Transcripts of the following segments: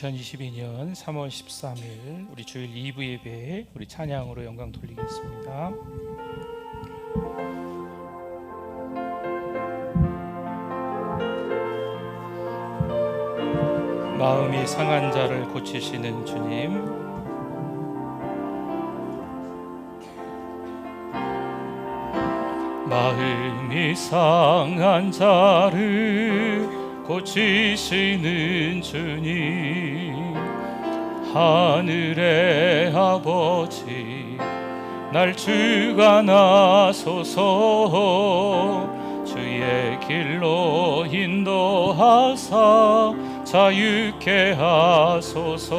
2022년 3월 13일 우리 주일 2부 예배에 우리 찬양으로 영광 돌리겠습니다. 마음이 상한 자를 고치시는 주님, 마음이 상한 자를 고치시는 주님, 하늘의 아버지 날 주관하소서. 주의 길로 인도하사 자유케 하소서.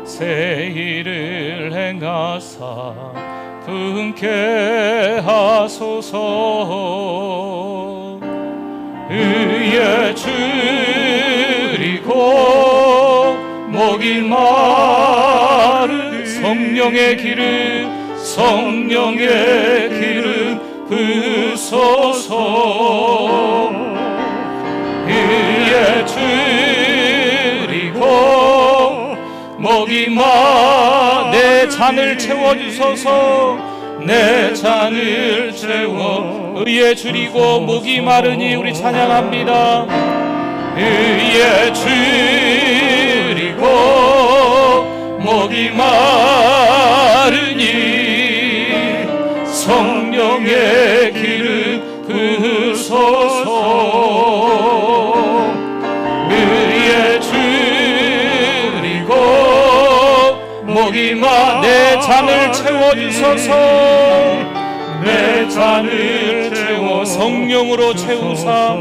새 일을 행하사 분케 하소서. 의에 줄이고 목이 마른 성령의 기름, 성령의 기름 부소서. 의에 줄이고 목이 내 잔을 채워주소서. 내 잔을 채워. 의에 줄이고 목이 마르니 우리 찬양합니다. 의에 줄이고 목이 마르니 성령의 기름 부소서. 의에 줄이고 목이 내 잔을 채워주소서. 내 잔을 채워 성령으로 채우사.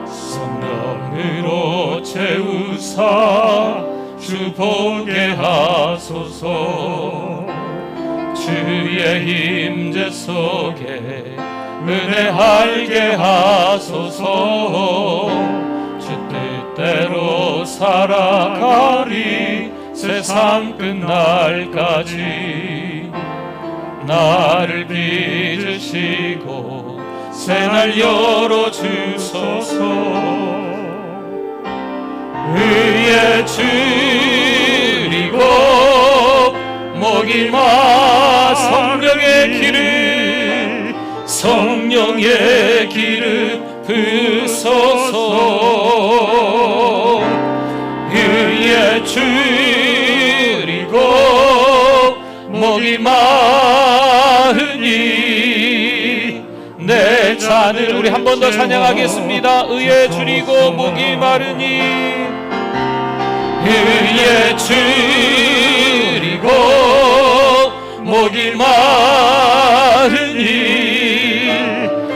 성령으로 채우사 주 보게 하소서. 주의 임재 속에 은혜 알게 하소서. 주 뜻대로 살아가리 세상 끝날까지. 나를 빚으시고 새날 열어주소서. 의에 줄이고 목이 성령의 기름, 성령의 기름 부소서. 의에 줄이고 목이 마르니 내 잔을 우리 한 번 더 찬양하겠습니다. 의에 줄이고 목이 마르니 의에 줄이고 목이 마르니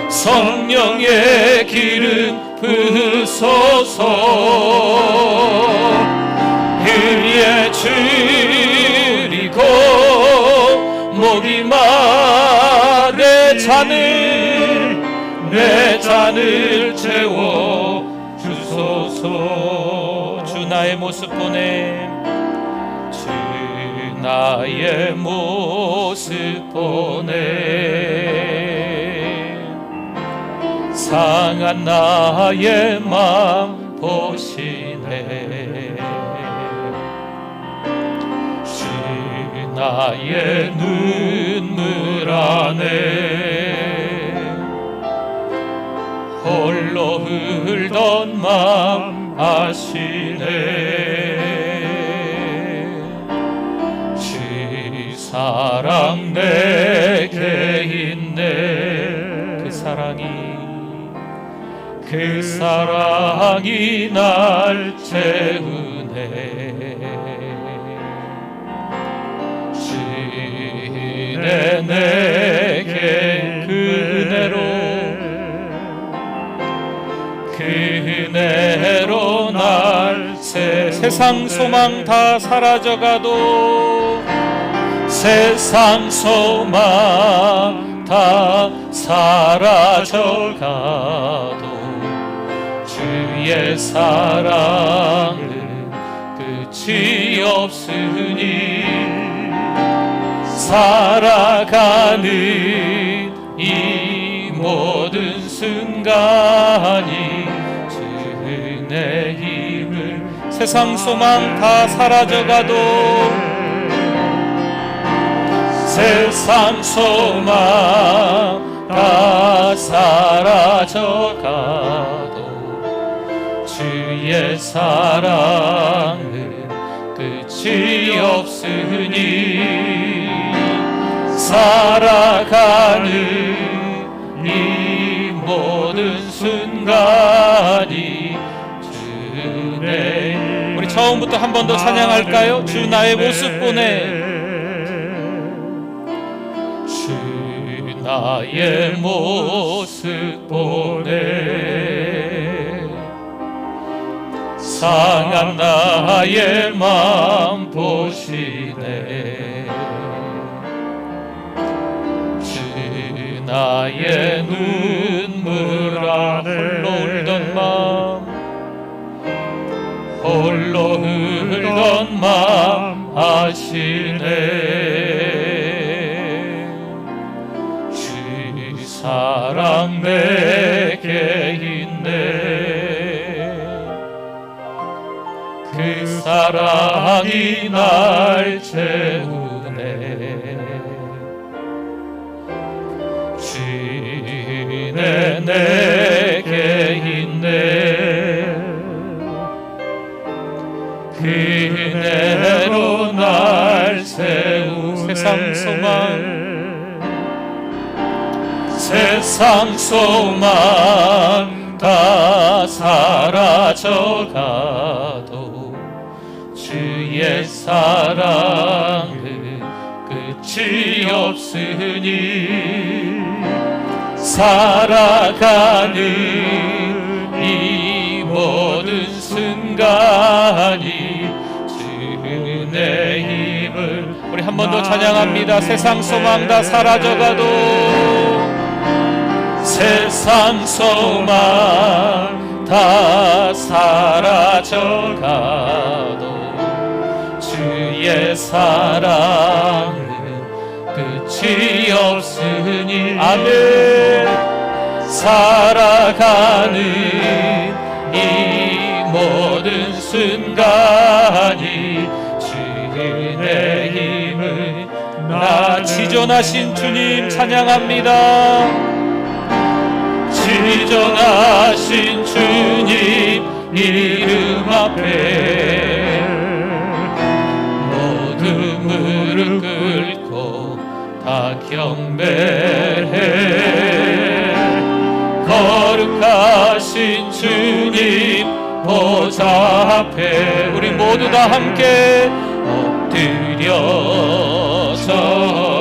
성령의 기름 부소서. 의에 줄이고 목이 내 잔을 채워 주소서. 주 나의 모습 보내. 주 나의 모습 보내. 상한 나의 맘 보시네. 주 나의 눈물 안에 홀로 흘던 맘 아시네. 주 사랑 내게 있네. 그 사랑이 날 채우네. 주네 내게 그네로 날 세상 소망 다 사라져가도, 세상 소망 다 사라져가도 주의 사랑은 끝이 없으니 살아가는 이 모든 순간이 세상 소망 다 사라져가도 세상 소망 다 사라져가도 주의 사랑은 끝이 없으니 살아가는 이 모든 순간이 주네. 우리 처음부터 한 번 더 찬양할까요? 주 나의 모습 보내, 주 나의 모습 보내, 상한 나의 맘 보시네. 주 나의 눈물 홀로 울던 맘, 홀로 울던 맘 아시네. 주 사랑 내게 있네. 그 사랑이 날 채우네. 주네 내게 있네. 그 은혜로 날 세우. 세상 소망, 세상 소망 다 사라져가도 주의 사랑은 끝이 없으니 살아가는 이 모든 순간이 주의 힘을. 우리 한 번 더 찬양합니다. 세상 소망 다 사라져가도 세상 소망 다 사라져가도 주의 사랑은 끝이 없으니 아멘. 살아가는 이 모든 순간이 주의 힘을. 나 지존하신 주님 찬양합니다. 지존하신 주님 이름 앞에 모두 무릎 꿇고 다 경배해. 거룩하신 주님 보좌 앞에 우리 모두 다 함께 엎드려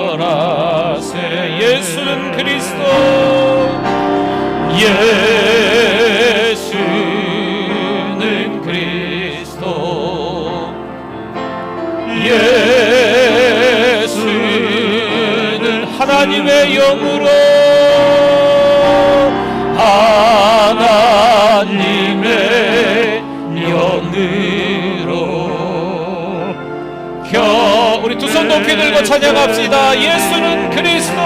절하세. 예수는 그리스도, 예수는 그리스도, 예수는 하나님의 영으로, 하나님의 영으로. 우리 두 손 높이 들고 찬양합시다. 예수는 그리스도,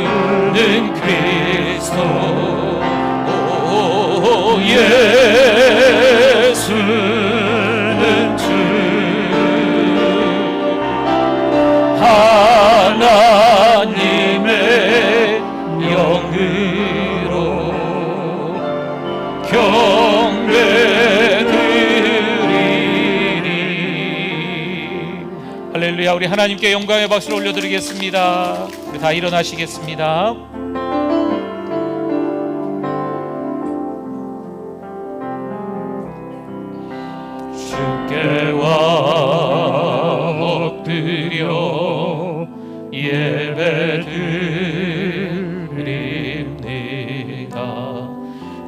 예수는 그리스도, 예수는 주, 하나님의 영으로 경배드리리. 할렐루야. 우리 하나님께 영광의 박수를 올려드리겠습니다. 우리 다 일어나시겠습니다. 주께와 엎드려 예배드립니다.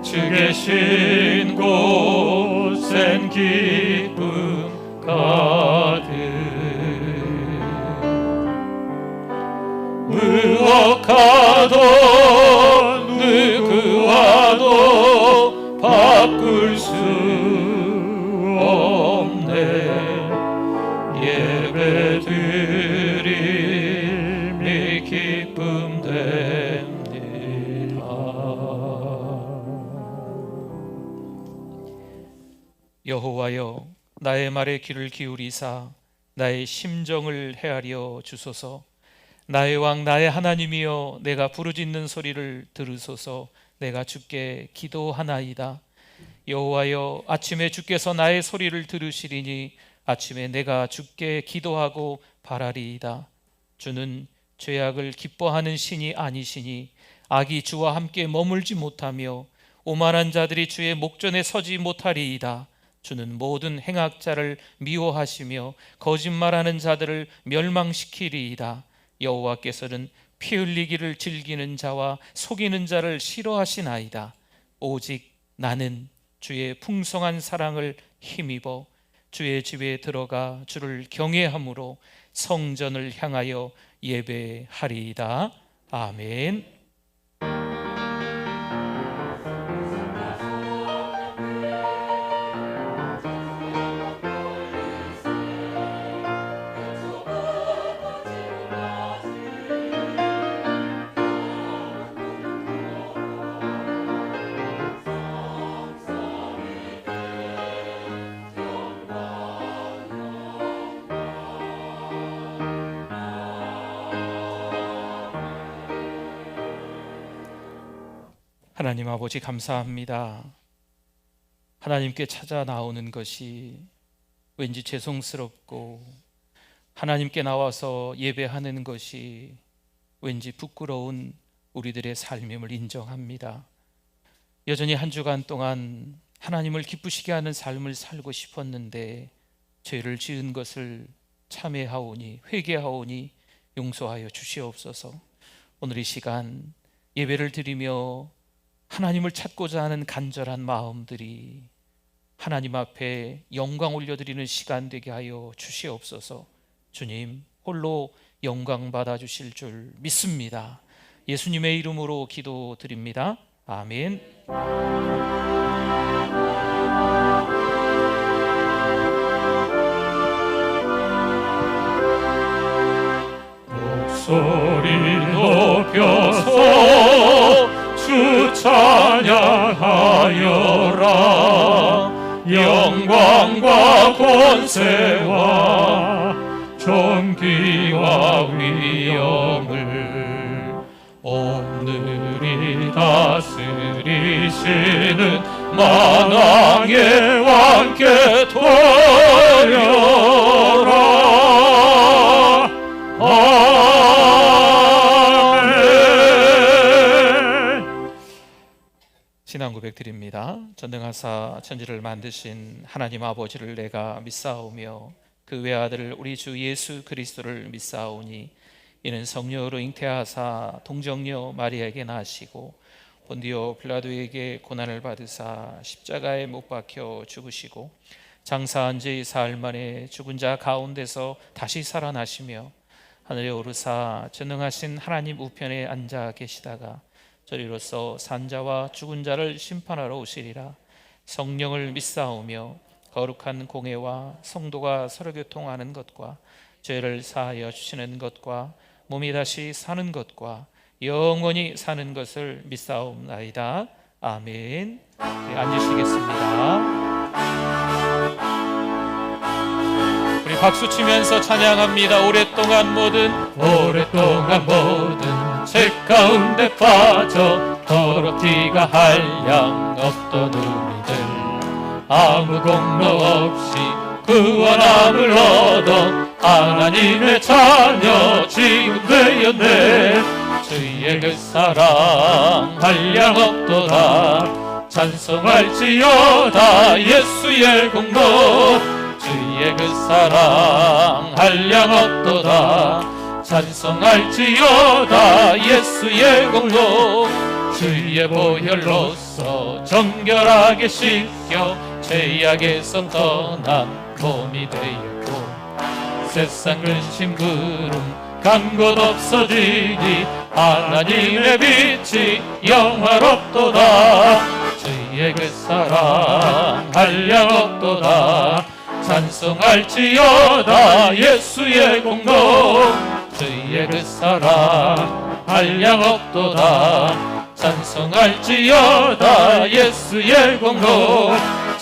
주 계신 곳엔 기쁨 가득. 무엇과도 나의 말에 귀를 기울이사 나의 심정을 헤아려 주소서. 나의 왕 나의 하나님이여, 내가 부르짖는 소리를 들으소서. 내가 주께 기도하나이다. 여호와여, 아침에 주께서 나의 소리를 들으시리니 아침에 내가 주께 기도하고 바라리이다. 주는 죄악을 기뻐하는 신이 아니시니 악이 주와 함께 머물지 못하며 오만한 자들이 주의 목전에 서지 못하리이다. 주는 모든 행악자를 미워하시며 거짓말하는 자들을 멸망시키리이다. 여호와께서는 피 흘리기를 즐기는 자와 속이는 자를 싫어하시나이다. 오직 나는 주의 풍성한 사랑을 힘입어 주의 집에 들어가 주를 경외함으로 성전을 향하여 예배하리이다. 아멘. 하나님 아버지, 감사합니다. 하나님께 찾아 나오는 것이 왠지 죄송스럽고 하나님께 나와서 예배하는 것이 왠지 부끄러운 우리들의 삶임을 인정합니다. 여전히 한 주간 동안 하나님을 기쁘시게 하는 삶을 살고 싶었는데 죄를 지은 것을 참회하오니 회개하오니 용서하여 주시옵소서. 오늘 이 시간 예배를 드리며 하나님을 찾고자 하는 간절한 마음들이 하나님 앞에 영광 올려드리는 시간 되게 하여 주시옵소서. 주님 홀로 영광 받아주실 줄 믿습니다. 예수님의 이름으로 기도드립니다. 아멘. 목소리 높여서 주 찬양하여라. 영광과 권세와 존귀와 위엄을 오늘이 다스리시는 만왕의 왕께 돌려라. 아멘. 신앙 고백 드립니다. 전능하사 천지를 만드신 하나님 아버지를 내가 믿사오며 그 외아들 우리 주 예수 그리스도를 믿사오니 이는 성령으로 잉태하사 동정녀 마리아에게 나시고 본디오 빌라도에게 고난을 받으사 십자가에 못 박혀 죽으시고 장사한 지 사흘 만에 죽은 자 가운데서 다시 살아나시며 하늘에 오르사 전능하신 하나님 우편에 앉아 계시다가 저리로서 산자와 죽은 자를 심판하러 오시리라. 성령을 믿사오며 거룩한 공회와 성도가 서로 교통하는 것과 죄를 사하여 주시는 것과 몸이 다시 사는 것과 영원히 사는 것을 믿사옵나이다. 아멘. 네, 앉으시겠습니다. 우리 박수 치면서 찬양합니다. 오랫동안 모든 죄 가운데 빠져 더럽기가 한량 없던 우리들 아무 공로 없이 구원함을 얻어 하나님의 자녀 지금 되었네. 주의 그 사랑 한량 없도다. 찬송할지어다 예수의 공로. 주의 그 사랑 한량 없도다. 찬송할지어다 예수의 공로. 주의 보혈로서 정결하게 씻겨 죄악에서 떠난 몸이 되었고 세상 근심 구름 간 곳 없어지니 하나님의 빛이 영화롭도다. 주의 그 사랑 한량 없도다. 찬송할지어다 예수의 공로. 주의 그 사랑 한량 없도다. 찬송할지어다 예수의 공로.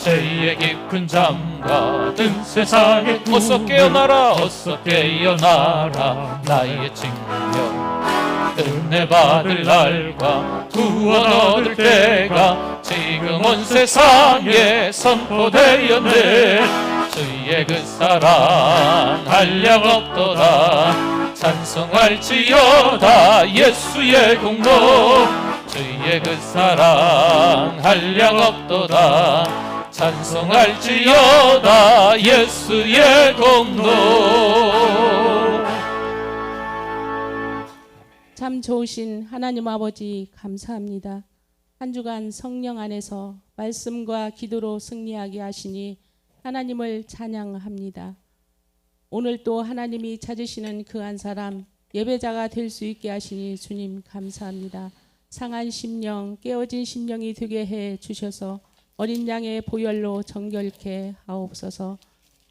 죄의 깊은 잠과 든 세상의 어서 깨어나라 어서 깨어나라 나의 증명 은혜 받을 날과 구원 얻을 때가 지금 온 세상에 선포되었네 주의 그 사랑 한량없도다 찬송할지어다 예수의 공로 주의 그 사랑 한량없도다 찬송할지어다 예수의 공로. 참 좋으신 하나님 아버지 감사합니다. 한 주간 성령 안에서 말씀과 기도로 승리하게 하시니 하나님을 찬양합니다. 오늘 또 하나님이 찾으시는 그 한 사람 예배자가 될 수 있게 하시니 주님 감사합니다. 상한 심령, 깨어진 심령이 되게 해 주셔서 어린 양의 보혈로 정결케 하옵소서.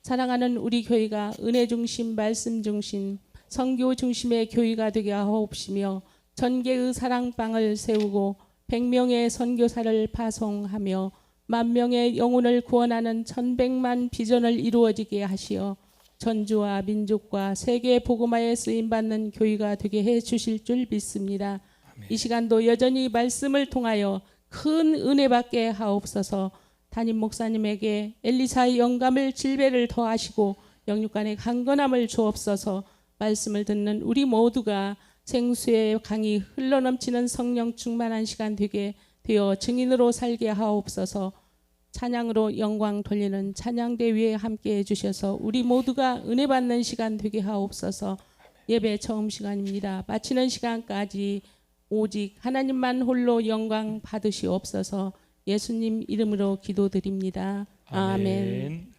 사랑하는 우리 교회가 은혜 중심, 말씀 중심, 선교 중심의 교회가 되게 하옵시며 전개의 사랑방을 세우고 100명의 선교사를 파송하며 10,000명의 영혼을 구원하는 1,100만 비전을 이루어지게 하시어 전주와 민족과 세계 복음화에 쓰임받는 교회가 되게 해 주실 줄 믿습니다. 아멘. 이 시간도 여전히 말씀을 통하여 큰 은혜 받게 하옵소서. 담임 목사님에게 엘리사의 영감을 질배를 더하시고 영육간의 강건함을 주옵소서. 말씀을 듣는 우리 모두가 생수의 강이 흘러넘치는 성령 충만한 시간 되게 되어 증인으로 살게 하옵소서. 찬양으로 영광 돌리는 찬양대 위에 함께해 주셔서 우리 모두가 은혜 받는 시간 되게 하옵소서. 예배 처음 시간입니다. 마치는 시간까지 오직 하나님만 홀로 영광 받으시옵소서. 예수님 이름으로 기도드립니다. 아멘.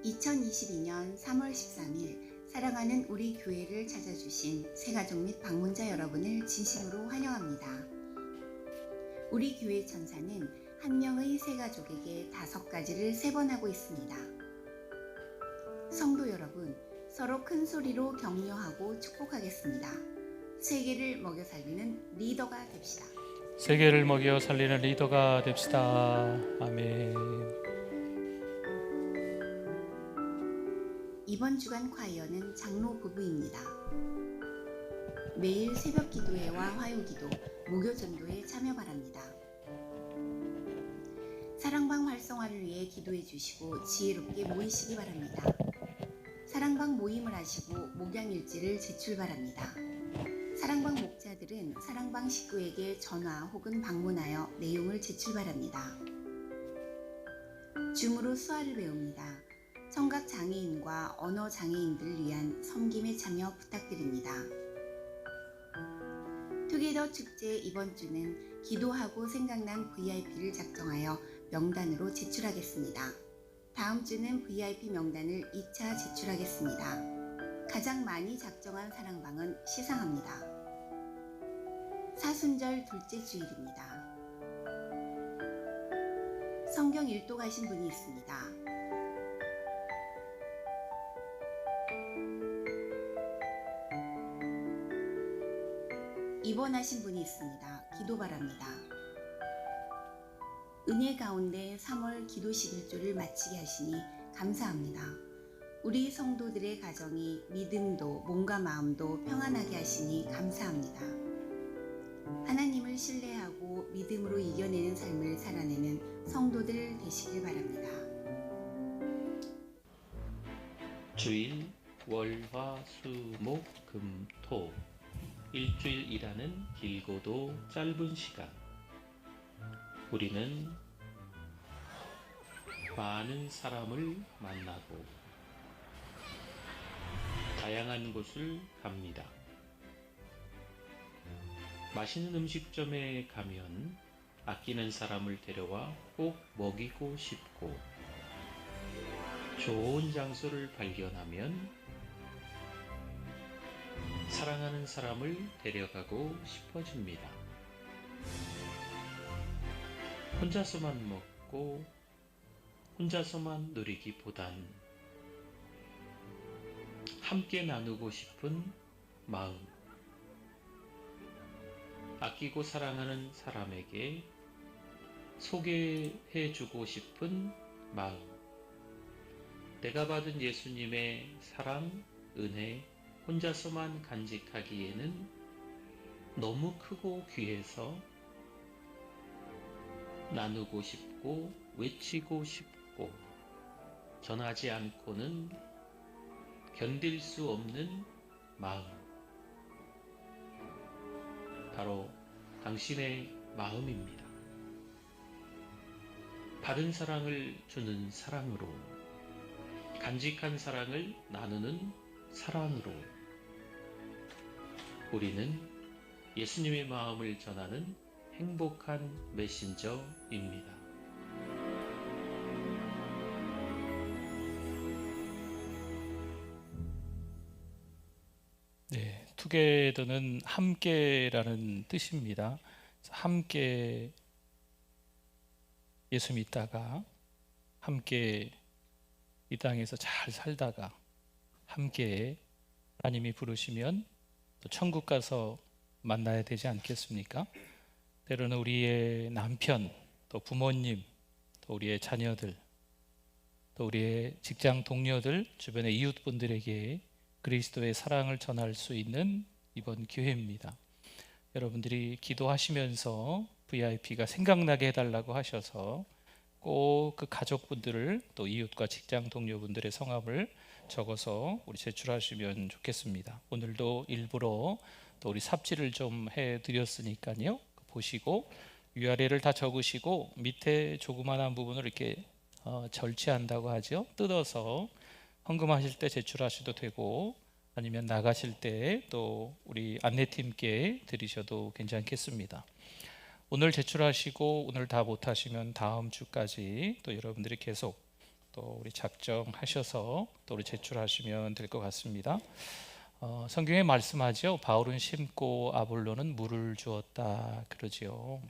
2022년 3월 13일 사랑하는 우리 교회를 찾아주신 새가족 및 방문자 여러분을 진심으로 환영합니다. 우리 교회 천사는 한 명의 새가족에게 5가지를 3번 하고 있습니다. 성도 여러분, 서로 큰 소리로 격려하고 축복하겠습니다. 세계를 먹여 살리는 리더가 됩시다. 세계를 먹여 살리는 리더가 됩시다. 아멘. 이번 주간 콰이어는 장로 부부입니다. 매일 새벽 기도회와 화요 기도, 무교 전도에 참여 바랍니다. 사랑방 활성화를 위해 기도해 주시고 지혜롭게 모이시기 바랍니다. 사랑방 모임을 하시고 목양일지를 제출 바랍니다. 사랑방 목자들은 사랑방 식구에게 전화 혹은 방문하여 내용을 제출 바랍니다. 줌으로 수화를 배웁니다. 청각 장애인과 언어 장애인들을 위한 섬김에 참여 부탁드립니다. 투게더 축제 이번 주는 기도하고 생각난 VIP를 작성하여 명단으로 제출하겠습니다. 다음 주는 VIP 명단을 2차 제출하겠습니다. 가장 많이 작성한 사랑방은 시상합니다. 사순절 둘째 주일입니다. 성경 일도 가신 분이 있습니다. 입원하신 분이 있습니다. 기도 바랍니다. 은혜 가운데 3월 기도 11조를 마치게 하시니 감사합니다. 우리 성도들의 가정이 믿음도 몸과 마음도 평안하게 하시니 감사합니다. 하나님을 신뢰하고 믿음으로 이겨내는 삶을 살아내는 성도들 되시길 바랍니다. 주일 월화수목금토 일주일 일하는 길고도 짧은 시간 우리는 많은 사람을 만나고 다양한 곳을 갑니다. 맛있는 음식점에 가면 아끼는 사람을 데려와 꼭 먹이고 싶고, 좋은 장소를 발견하면 사랑하는 사람을 데려가고 싶어집니다. 혼자서만 먹고 혼자서만 누리기보단 함께 나누고 싶은 마음, 아끼고 사랑하는 사람에게 소개해주고 싶은 마음, 내가 받은 예수님의 사랑, 은혜 혼자서만 간직하기에는 너무 크고 귀해서 나누고 싶고 외치고 싶고 전하지 않고는 견딜 수 없는 마음, 바로 당신의 마음입니다. 받은 사랑을 주는 사랑으로, 간직한 사랑을 나누는 사랑으로 우리는 예수님의 마음을 전하는 행복한 메신저입니다. 네, 투게더는 함께라는 뜻입니다. 함께 예수 믿다가, 함께 이 땅에서 잘 살다가, 함께 하나님이 부르시면 또 천국 가서 만나야 되지 않겠습니까? 때로는 우리의 남편, 또 부모님, 또 우리의 자녀들, 또 우리의 직장 동료들, 주변의 이웃분들에게 그리스도의 사랑을 전할 수 있는 이번 기회입니다. 여러분들이 기도하시면서 VIP가 생각나게 해달라고 하셔서 꼭 그 가족분들을, 또 이웃과 직장 동료분들의 성함을 적어서 우리 제출하시면 좋겠습니다. 오늘도 일부러 또 우리 삽질을 좀 해드렸으니까요, 보시고 위아래를 다 적으시고 밑에 조그마한 부분을 이렇게 절취한다고 하죠. 뜯어서 헌금하실 때 제출하셔도 되고, 아니면 나가실 때 또 우리 안내팀께 드리셔도 괜찮겠습니다. 오늘 제출하시고 오늘 다 못하시면 다음 주까지 또 여러분들이 계속 또 우리 작정하셔서 또 우리 제출하시면 될 것 같습니다. 성경에 말씀하죠. 바울은 심고 아볼로는 물을 주었다 그러지요.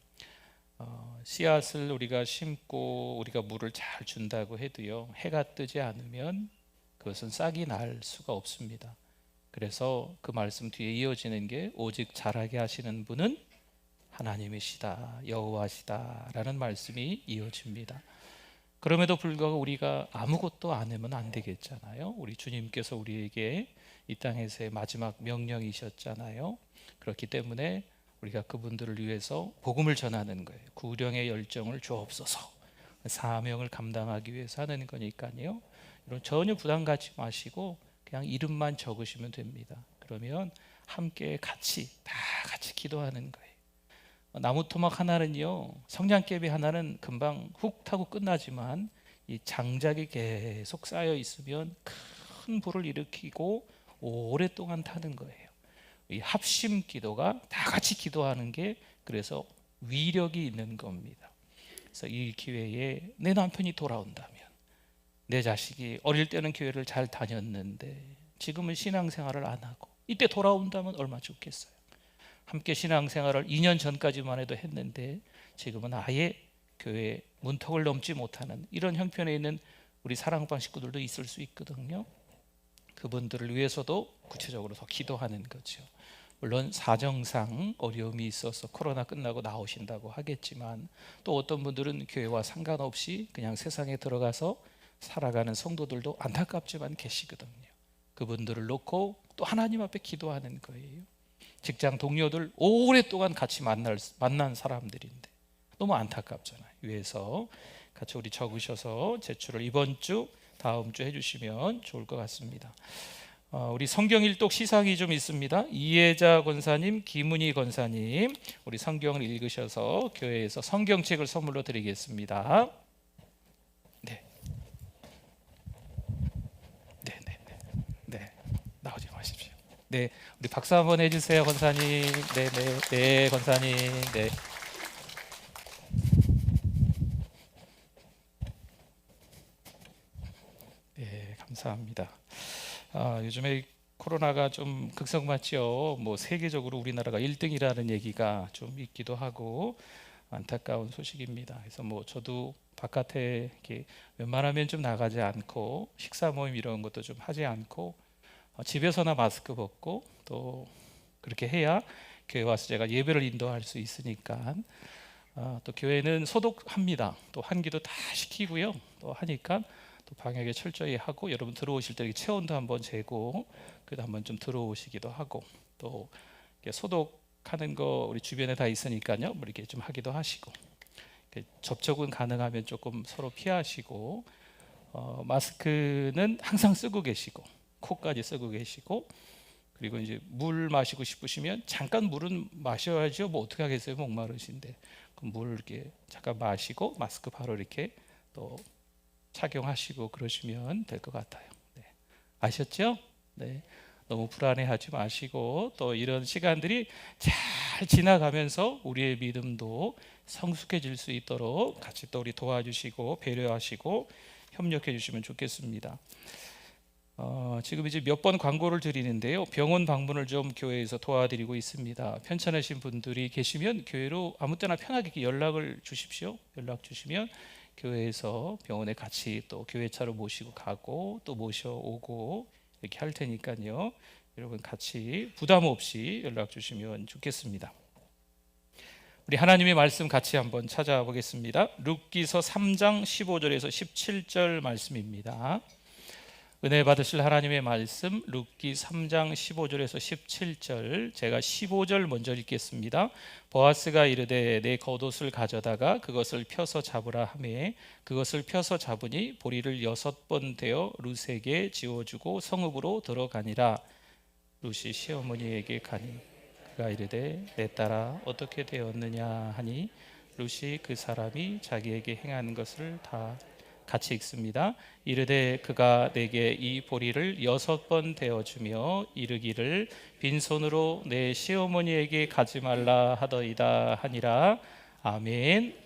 씨앗을 우리가 심고 우리가 물을 잘 준다고 해도요, 해가 뜨지 않으면 그것은 싹이 날 수가 없습니다. 그래서 그 말씀 뒤에 이어지는 게 오직 자라게 하시는 분은 하나님이시다, 여호와시다 라는 말씀이 이어집니다. 그럼에도 불구하고 우리가 아무것도 안 하면 안 되겠잖아요. 우리 주님께서 우리에게 이 땅에서의 마지막 명령이셨잖아요. 그렇기 때문에 우리가 그분들을 위해서 복음을 전하는 거예요. 구령의 열정을 주옵소서. 사명을 감당하기 위해서 하는 거니까요. 이런 전혀 부담 갖지 마시고 그냥 이름만 적으시면 됩니다. 그러면 함께 같이 다 같이 기도하는 거예요. 나무 토막 하나는요, 성냥개비 하나는 금방 훅 타고 끝나지만 이 장작이 계속 쌓여 있으면 큰 불을 일으키고 오랫동안 타는 거예요. 이 합심 기도가 다 같이 기도하는 게 그래서 위력이 있는 겁니다. 그래서 이 기회에 내 남편이 돌아온다면, 내 자식이 어릴 때는 교회를 잘 다녔는데 지금은 신앙생활을 안 하고 이때 돌아온다면 얼마나 좋겠어요. 함께 신앙생활을 2년 전까지만 해도 했는데 지금은 아예 교회 문턱을 넘지 못하는 이런 형편에 있는 우리 사랑방 식구들도 있을 수 있거든요. 그분들을 위해서도 구체적으로 더 기도하는 거죠. 물론 사정상 어려움이 있어서 코로나 끝나고 나오신다고 하겠지만, 또 어떤 분들은 교회와 상관없이 그냥 세상에 들어가서 살아가는 성도들도 안타깝지만 계시거든요. 그분들을 놓고 또 하나님 앞에 기도하는 거예요. 직장 동료들 오랫동안 같이 만난 사람들인데 너무 안타깝잖아요. 위해서 같이 우리 적으셔서 제출을 이번 주 다음 주 해주시면 좋을 것 같습니다. 우리 성경일독 시상이 좀 있습니다. 이혜자 권사님, 김은희 권사님, 우리 성경을 읽으셔서 교회에서 성경책을 선물로 드리겠습니다. 네, 네, 네, 네, 네. 나오지 마십시오. 네, 우리 박수 한번 해주세요, 권사님. 네, 네, 네, 권사님. 네. 네, 감사합니다. 요즘에 코로나가 좀 극성맞죠. 뭐 세계적으로 우리나라가 1등이라는 얘기가 좀 있기도 하고 안타까운 소식입니다. 그래서 뭐 저도 바깥에 이렇게 웬만하면 좀 나가지 않고 식사 모임 이런 것도 좀 하지 않고 집에서나 마스크 벗고 또 그렇게 해야 교회 와서 제가 예배를 인도할 수 있으니까 또 교회는 소독합니다. 또 환기도 다 시키고요. 또 하니까 또 방역에 철저히 하고 여러분 들어오실 때 체온도 한번 재고 그래도 한번 좀 들어오시기도 하고 또 소독하는 거 우리 주변에 다 있으니까요. 뭐 이렇게 좀 하기도 하시고 접촉은 가능하면 조금 서로 피하시고 마스크는 항상 쓰고 계시고 코까지 쓰고 계시고 그리고 이제 물 마시고 싶으시면 잠깐 물은 마셔야죠. 뭐 어떻게 하겠어요? 목마르신데 그럼 물 이렇게 잠깐 마시고 마스크 바로 이렇게 또 착용하시고 그러시면 될 것 같아요. 네. 아셨죠? 네. 너무 불안해하지 마시고 또 이런 시간들이 잘 지나가면서 우리의 믿음도 성숙해질 수 있도록 같이 또 우리 도와주시고 배려하시고 협력해 주시면 좋겠습니다. 지금 이제 몇 번 광고를 드리는데요. 병원 방문을 좀 교회에서 도와드리고 있습니다. 편찮으신 분들이 계시면 교회로 아무 때나 편하게 연락을 주십시오. 연락 주시면 교회에서 병원에 같이 또 교회차로 모시고 가고 또 모셔오고 이렇게 할 테니까요. 여러분 같이 부담 없이 연락 주시면 좋겠습니다. 우리 하나님의 말씀 같이 한번 찾아보겠습니다. 룻기서 3장 15절에서 17절 말씀입니다. 은혜 받으실 하나님의 말씀 룻기 3장 15절에서 17절 제가 15절 먼저 읽겠습니다. 보아스가 이르되 내 겉옷을 가져다가 그것을 펴서 잡으라 하매 그것을 펴서 잡으니 보리를 6번 대어 룻에게 지워주고 성읍으로 들어가니라. 룻이 시어머니에게 가니 그가 이르되 내 딸아 어떻게 되었느냐 하니 룻이 그 사람이 자기에게 행한 것을 다 같이 읽습니다. 이르되 그가 내게 이 보리를 6번 대어주며 이르기를 빈손으로 내 시어머니에게 가지 말라 하더이다 하니라. 아멘.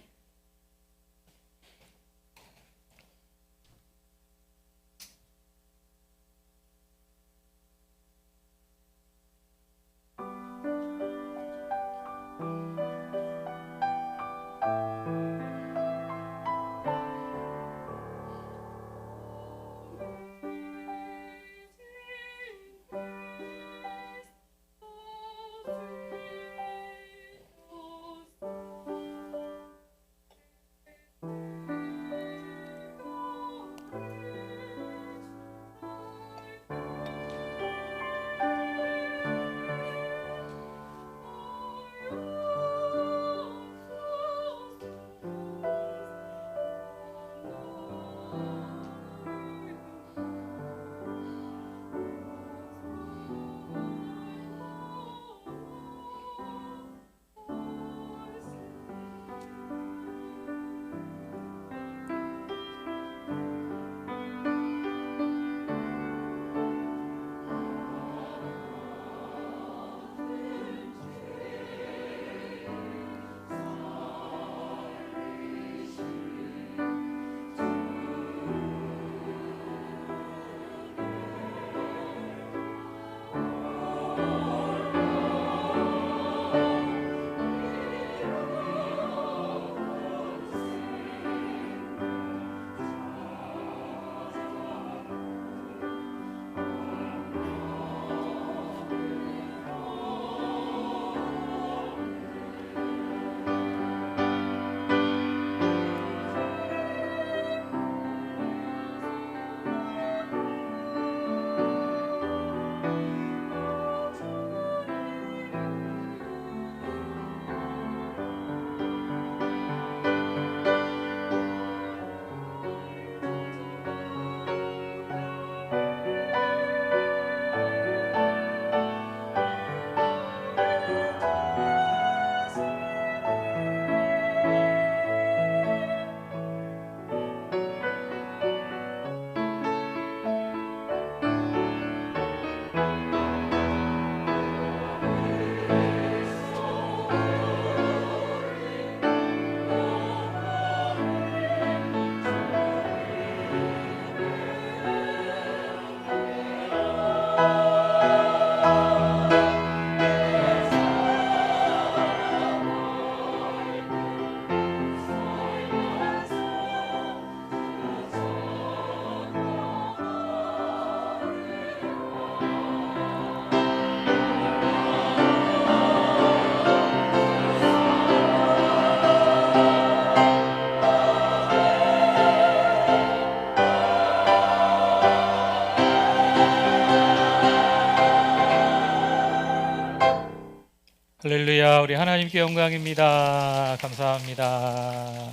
할렐루야. 우리 하나님께 영광입니다. 감사합니다.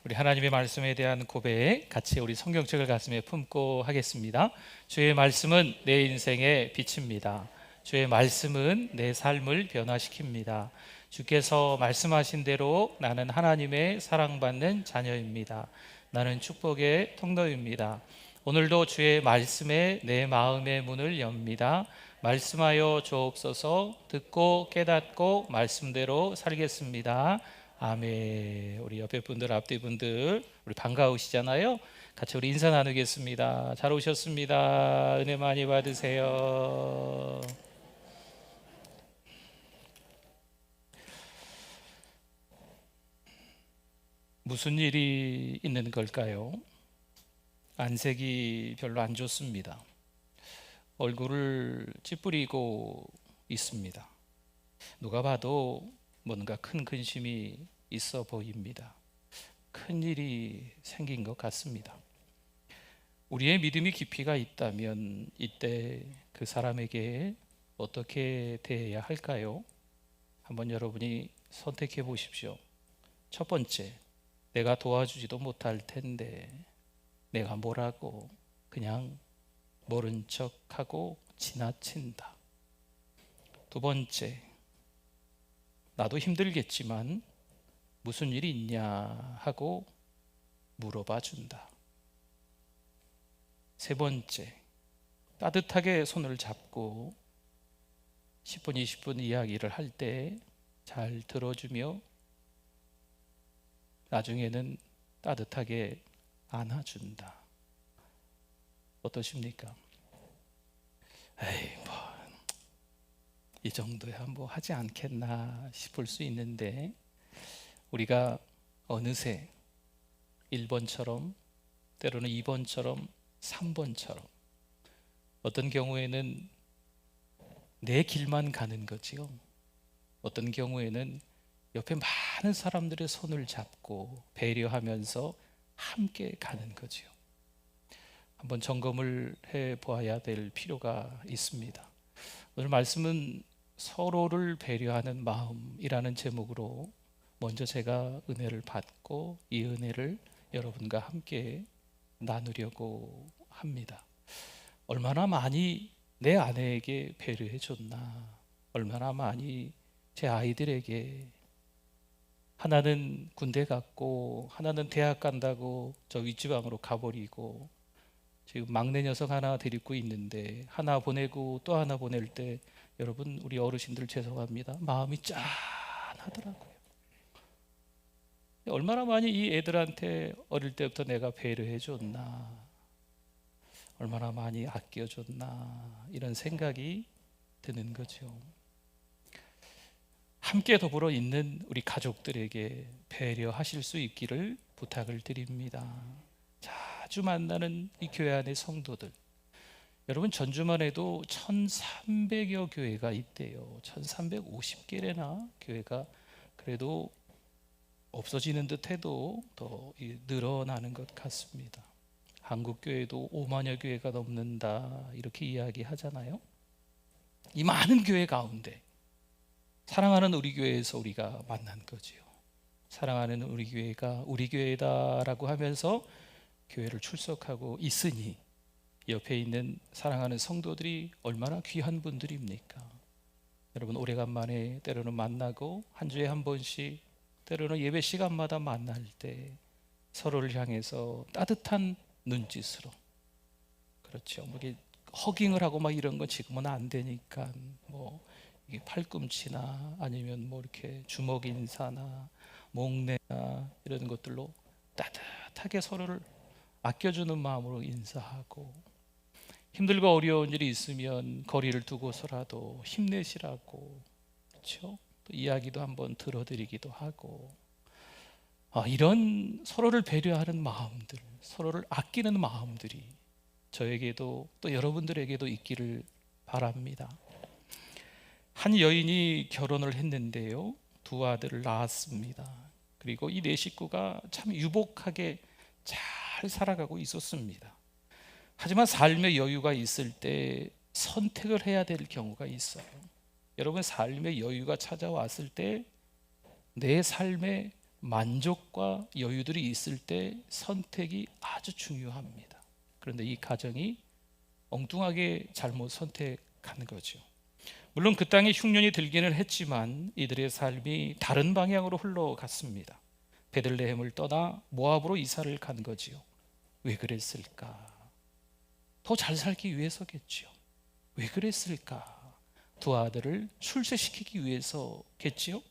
우리 하나님의 말씀에 대한 고백, 같이 우리 성경책을 가슴에 품고 하겠습니다. 주의 말씀은 내 인생의 빛입니다. 주의 말씀은 내 삶을 변화시킵니다. 주께서 말씀하신 대로 나는 하나님의 사랑받는 자녀입니다. 나는 축복의 통로입니다. 오늘도 주의 말씀에 내 마음의 문을 엽니다. 말씀하여 주옵소서. 듣고 깨닫고 말씀대로 살겠습니다. 아멘. 우리 옆에 분들, 앞뒤 분들, 우리 반가우시잖아요. 같이 우리 인사 나누겠습니다. 잘 오셨습니다. 은혜 많이 받으세요. 무슨 일이 있는 걸까요? 안색이 별로 안 좋습니다. 얼굴을 찌푸리고 있습니다. 누가 봐도 뭔가 큰 근심이 있어 보입니다. 큰 일이 생긴 것 같습니다. 우리의 믿음이 깊이가 있다면 이때 그 사람에게 어떻게 대해야 할까요? 한번 여러분이 선택해 보십시오. 첫 번째, 내가 도와주지도 못할 텐데 내가 뭐라고 그냥 모른 척하고 지나친다. 두 번째, 나도 힘들겠지만 무슨 일이 있냐 하고 물어봐 준다. 세 번째, 따뜻하게 손을 잡고 10분, 20분 이야기를 할 때 잘 들어주며 나중에는 따뜻하게 안아준다. 어떠십니까? 에이, 이 정도야 뭐 하지 않겠나 싶을 수 있는데, 우리가 어느새 1번처럼, 때로는 2번처럼, 3번처럼, 어떤 경우에는 내 길만 가는 거지요. 어떤 경우에는 옆에 많은 사람들의 손을 잡고 배려하면서 함께 가는 거지요. 한번 점검을 해 보아야 될 필요가 있습니다. 오늘 말씀은 서로를 배려하는 마음이라는 제목으로 먼저 제가 은혜를 받고 이 은혜를 여러분과 함께 나누려고 합니다. 얼마나 많이 내 아내에게 배려해 줬나, 얼마나 많이 제 아이들에게, 하나는 군대 갔고 하나는 대학 간다고 저 윗지방으로 가버리고 지금 막내 녀석 하나 데리고 있는데 하나 보내고 또 하나 보낼 때, 여러분, 우리 어르신들 죄송합니다, 마음이 짠하더라고요. 얼마나 많이 이 애들한테 어릴 때부터 내가 배려해 줬나, 얼마나 많이 아껴줬나, 이런 생각이 드는 거죠. 함께 더불어 있는 우리 가족들에게 배려하실 수 있기를 부탁을 드립니다. 자주 만나는 이 교회 안의 성도들, 여러분, 전주만 해도 1300여 교회가 있대요. 1350개래나 교회가 그래도 없어지는 듯 해도 더 늘어나는 것 같습니다. 한국 교회도 5만여 교회가 넘는다, 이렇게 이야기하잖아요. 이 많은 교회 가운데 사랑하는 우리 교회에서 우리가 만난 거지요. 사랑하는 우리 교회가 우리 교회다라고 하면서 교회를 출석하고 있으니 옆에 있는 사랑하는 성도들이 얼마나 귀한 분들입니까? 여러분, 오래간만에 때로는 만나고 한 주에 한 번씩, 때로는 예배 시간마다 만날 때 서로를 향해서 따뜻한 눈짓으로, 그렇죠, 뭐 이게 허깅을 하고 막 이런 건 지금은 안 되니까 뭐 이게 팔꿈치나 아니면 뭐 이렇게 주먹 인사나 목례나 이런 것들로 따뜻하게 서로를 아껴주는 마음으로 인사하고, 힘들고 어려운 일이 있으면 거리를 두고서라도 힘내시라고, 그렇죠? 또 이야기도 한번 들어드리기도 하고, 이런 서로를 배려하는 마음들, 서로를 아끼는 마음들이 저에게도 또 여러분들에게도 있기를 바랍니다. 한 여인이 결혼을 했는데요, 두 아들을 낳았습니다. 그리고 이 네 식구가 참 유복하게 잘 살아가고 있었습니다. 하지만 삶의 여유가 있을 때 선택을 해야 될 경우가 있어요. 여러분 삶의 여유가 찾아왔을 때 내 삶에 만족과 여유들이 있을 때 선택이 아주 중요합니다. 그런데 이 가정이 엉뚱하게 잘못 선택한 거죠. 물론 그 땅에 흉년이 들기는 했지만 이들의 삶이 다른 방향으로 흘러갔습니다. 베들레헴을 떠나 모압으로 이사를 간 거지요. 왜 그랬을까? 더 잘 살기 위해서겠지요. 왜 그랬을까? 두 아들을 출세시키기 위해서겠지요.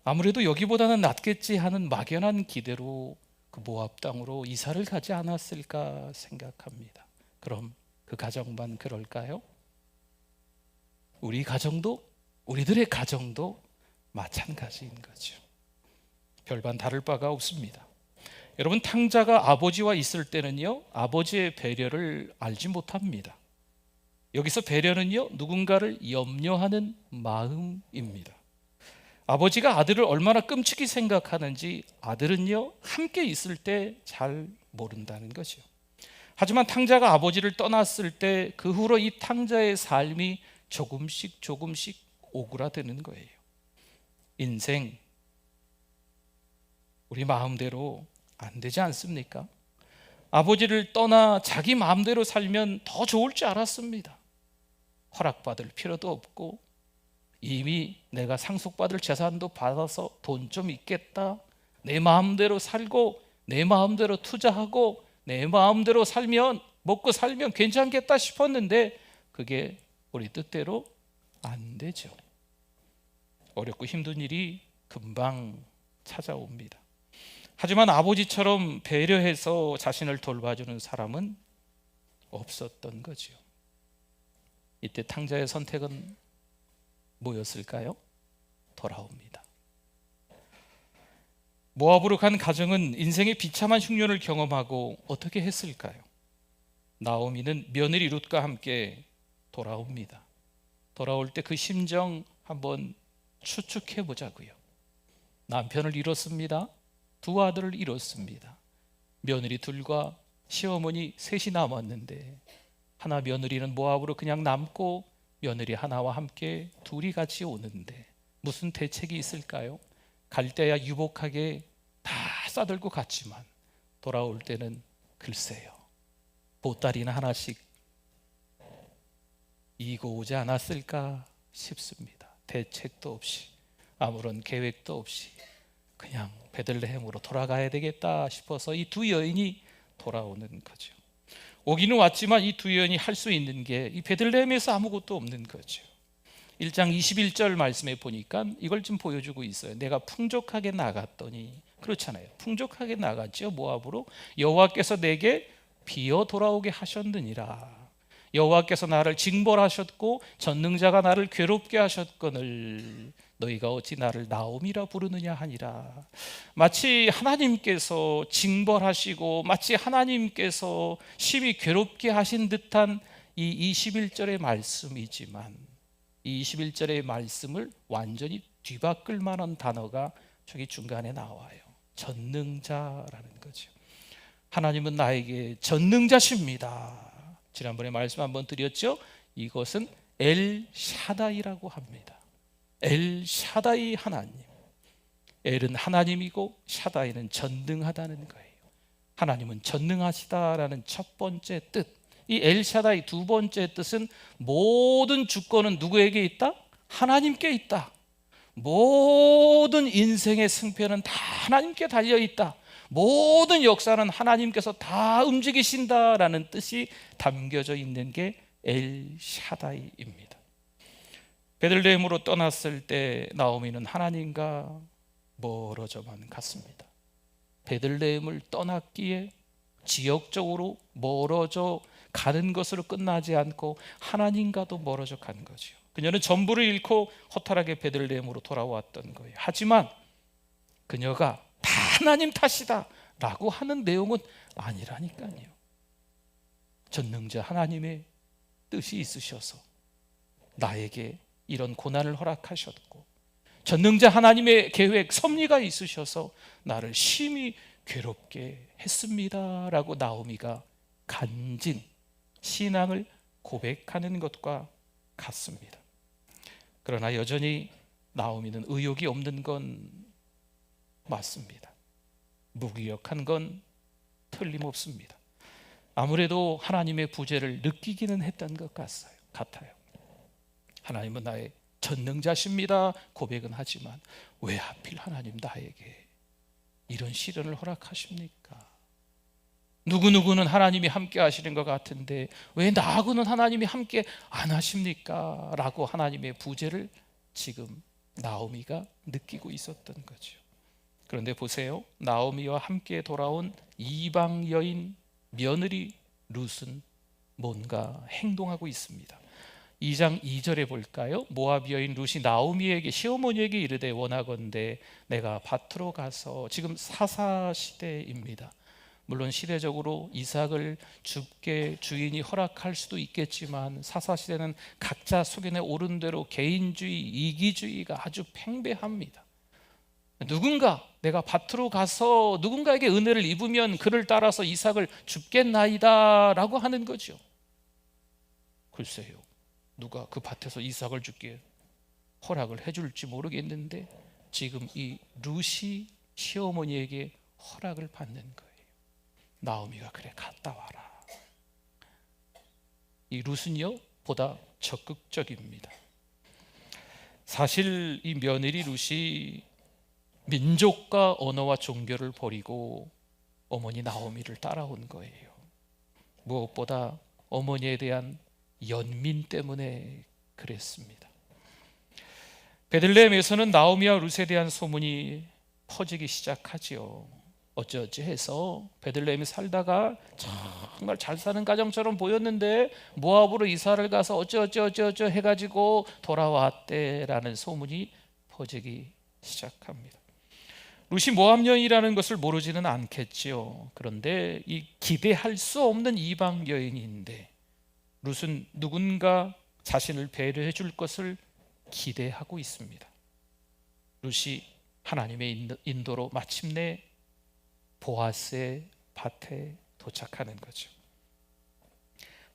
아무래도 여기보다는 낫겠지 하는 막연한 기대로 그 모압 땅으로 이사를 가지 않았을까 생각합니다. 그럼 그 가정만 그럴까요? 우리 가정도, 우리들의 가정도 마찬가지인 거죠. 별반 다를 바가 없습니다. 여러분, 탕자가 아버지와 있을 때는요, 아버지의 배려를 알지 못합니다. 여기서 배려는요, 누군가를 염려하는 마음입니다. 아버지가 아들을 얼마나 끔찍이 생각하는지 아들은요, 함께 있을 때 잘 모른다는 거죠. 하지만 탕자가 아버지를 떠났을 때 그 후로 이 탕자의 삶이 조금씩 오그라드는 거예요. 인생 우리 마음대로 안 되지 않습니까? 아버지를 떠나 자기 마음대로 살면 더 좋을 줄 알았습니다. 허락받을 필요도 없고 이미 내가 상속받을 재산도 받아서 돈 좀 있겠다, 내 마음대로 살고 내 마음대로 투자하고 내 마음대로 살면, 먹고 살면 괜찮겠다 싶었는데 그게 우리 뜻대로 안 되죠. 어렵고 힘든 일이 금방 찾아옵니다. 하지만 아버지처럼 배려해서 자신을 돌봐주는 사람은 없었던 거죠. 이때 탕자의 선택은 뭐였을까요? 돌아옵니다. 모압으로 간 가정은 인생의 비참한 흉년을 경험하고 어떻게 했을까요? 나오미는 며느리 룻과 함께 돌아옵니다. 돌아올 때 그 심정 한번 추측해 보자고요. 남편을 잃었습니다. 두 아들을 잃었습니다. 며느리 둘과 시어머니 셋이 남았는데 하나 며느리는 모압으로 그냥 남고 며느리 하나와 함께 둘이 같이 오는데 무슨 대책이 있을까요? 갈 때야 유복하게 다 싸들고 갔지만 돌아올 때는 글쎄요, 보따리나 하나씩 이고 오지 않았을까 싶습니다. 대책도 없이, 아무런 계획도 없이 그냥 베들레헴으로 돌아가야 되겠다 싶어서 이 두 여인이 돌아오는 거죠. 오기는 왔지만 이 두 여인이 할 수 있는 게 이 베들레헴에서 아무것도 없는 거죠. 1장 21절 말씀에 보니까 이걸 좀 보여주고 있어요. 내가 풍족하게 나갔더니, 그렇잖아요. 풍족하게 나갔죠. 모압으로. 여호와께서 내게 비어 돌아오게 하셨느니라. 여호와께서 나를 징벌하셨고 전능자가 나를 괴롭게 하셨거늘 너희가 어찌 나를 나옴이라 부르느냐 하니라. 마치 하나님께서 징벌하시고 마치 하나님께서 심히 괴롭게 하신 듯한 이 21절의 말씀이지만 이 21절의 말씀을 완전히 뒤바꿀 만한 단어가 저기 중간에 나와요. 전능자라는 거죠. 하나님은 나에게 전능자십니다. 지난번에 말씀 한번 드렸죠. 이것은 엘샤다이라고 합니다. 엘샤다이 하나님. 엘은 하나님이고 샤다이는 전능하다는 거예요. 하나님은 전능하시다라는 첫 번째 뜻. 이 엘샤다이 두 번째 뜻은 모든 주권은 누구에게 있다? 하나님께 있다. 모든 인생의 승패는 다 하나님께 달려있다. 모든 역사는 하나님께서 다 움직이신다라는 뜻이 담겨져 있는 게 엘샤다이입니다. 베들레헴으로 떠났을 때 나오미는 하나님과 멀어져만 갔습니다. 베들레헴을 떠났기에 지역적으로 멀어져 가는 것으로 끝나지 않고 하나님과도 멀어져 간 거죠. 그녀는 전부를 잃고 허탈하게 베들레헴으로 돌아왔던 거예요. 하지만 그녀가 다 하나님 탓이다 라고 하는 내용은 아니라니까요. 전능자 하나님의 뜻이 있으셔서 나에게 이런 고난을 허락하셨고, 전능자 하나님의 계획, 섭리가 있으셔서 나를 심히 괴롭게 했습니다 라고 나오미가 간증, 신앙을 고백하는 것과 같습니다. 그러나 여전히 나오미는 의욕이 없는 건 맞습니다. 무기력한 건 틀림없습니다. 아무래도 하나님의 부재를 느끼기는 했던 것 같아요. 하나님은 나의 전능자십니다 고백은 하지만 왜 하필 하나님 나에게 이런 시련을 허락하십니까? 누구누구는 하나님이 함께 하시는 것 같은데 왜 나하고는 하나님이 함께 안 하십니까? 라고 하나님의 부재를 지금 나오미가 느끼고 있었던 거죠. 그런데 보세요, 나오미와 함께 돌아온 이방 여인 며느리 룻은 뭔가 행동하고 있습니다. 2장 2절에 볼까요? 모압 여인 룻이 나오미에게 시어머니에게 이르되 원하건대 내가 밭으로 가서, 지금 사사 시대입니다. 물론 시대적으로 이삭을 줍게 주인이 허락할 수도 있겠지만 사사 시대는 각자 소견에 오른 대로 개인주의, 이기주의가 아주 팽배합니다. 누군가 내가 밭으로 가서 누군가에게 은혜를 입으면 그를 따라서 이삭을 줍겠나이다 라고 하는 거죠. 글쎄요, 누가 그 밭에서 이삭을 줍게 허락을 해줄지 모르겠는데 지금 이 룻이 시어머니에게 허락을 받는 거예요. 나오미가 그래 갔다 와라. 이 룻은요 보다 적극적입니다. 사실 이 며느리 룻이 민족과 언어와 종교를 버리고 어머니 나오미를 따라온 거예요. 무엇보다 어머니에 대한 연민 때문에 그랬습니다. 베들레헴에서는 나오미와 룻에 대한 소문이 퍼지기 시작하지요. 어찌어찌 해서 베들레헴에 살다가 정말 잘 사는 가정처럼 보였는데 모압으로 이사를 가서 어쩌어쩌 해가지고 돌아왔대라는 소문이 퍼지기 시작합니다. 룻이 모압 여인이라는 것을 모르지는 않겠지요. 그런데 이 기대할 수 없는 이방 여인인데 룻은 누군가 자신을 배려해 줄 것을 기대하고 있습니다. 룻이 하나님의 인도로 마침내 보아스의 밭에 도착하는 거죠.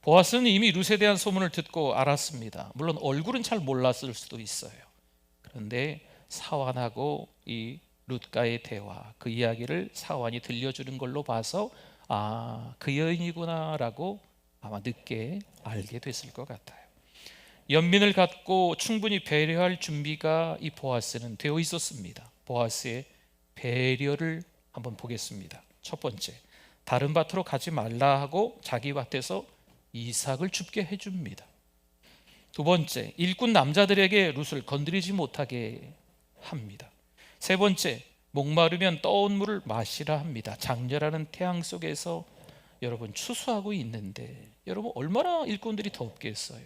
보아스는 이미 룻에 대한 소문을 듣고 알았습니다. 물론 얼굴은 잘 몰랐을 수도 있어요. 그런데 사환하고 이 룻과의 대화, 그 이야기를 사환이 들려주는 걸로 봐서 그 여인이구나 라고 아마 늦게 알게 됐을 것 같아요. 연민을 갖고 충분히 배려할 준비가 이 보아스는 되어 있었습니다. 보아스의 배려를 한번 보겠습니다. 첫 번째, 다른 밭으로 가지 말라 하고 자기 밭에서 이삭을 줍게 해줍니다. 두 번째, 일꾼 남자들에게 룻을 건드리지 못하게 합니다. 세 번째, 목마르면 떠온 물을 마시라 합니다. 장렬하는 태양 속에서 여러분 추수하고 있는데 여러분 얼마나 일꾼들이 덥겠어요.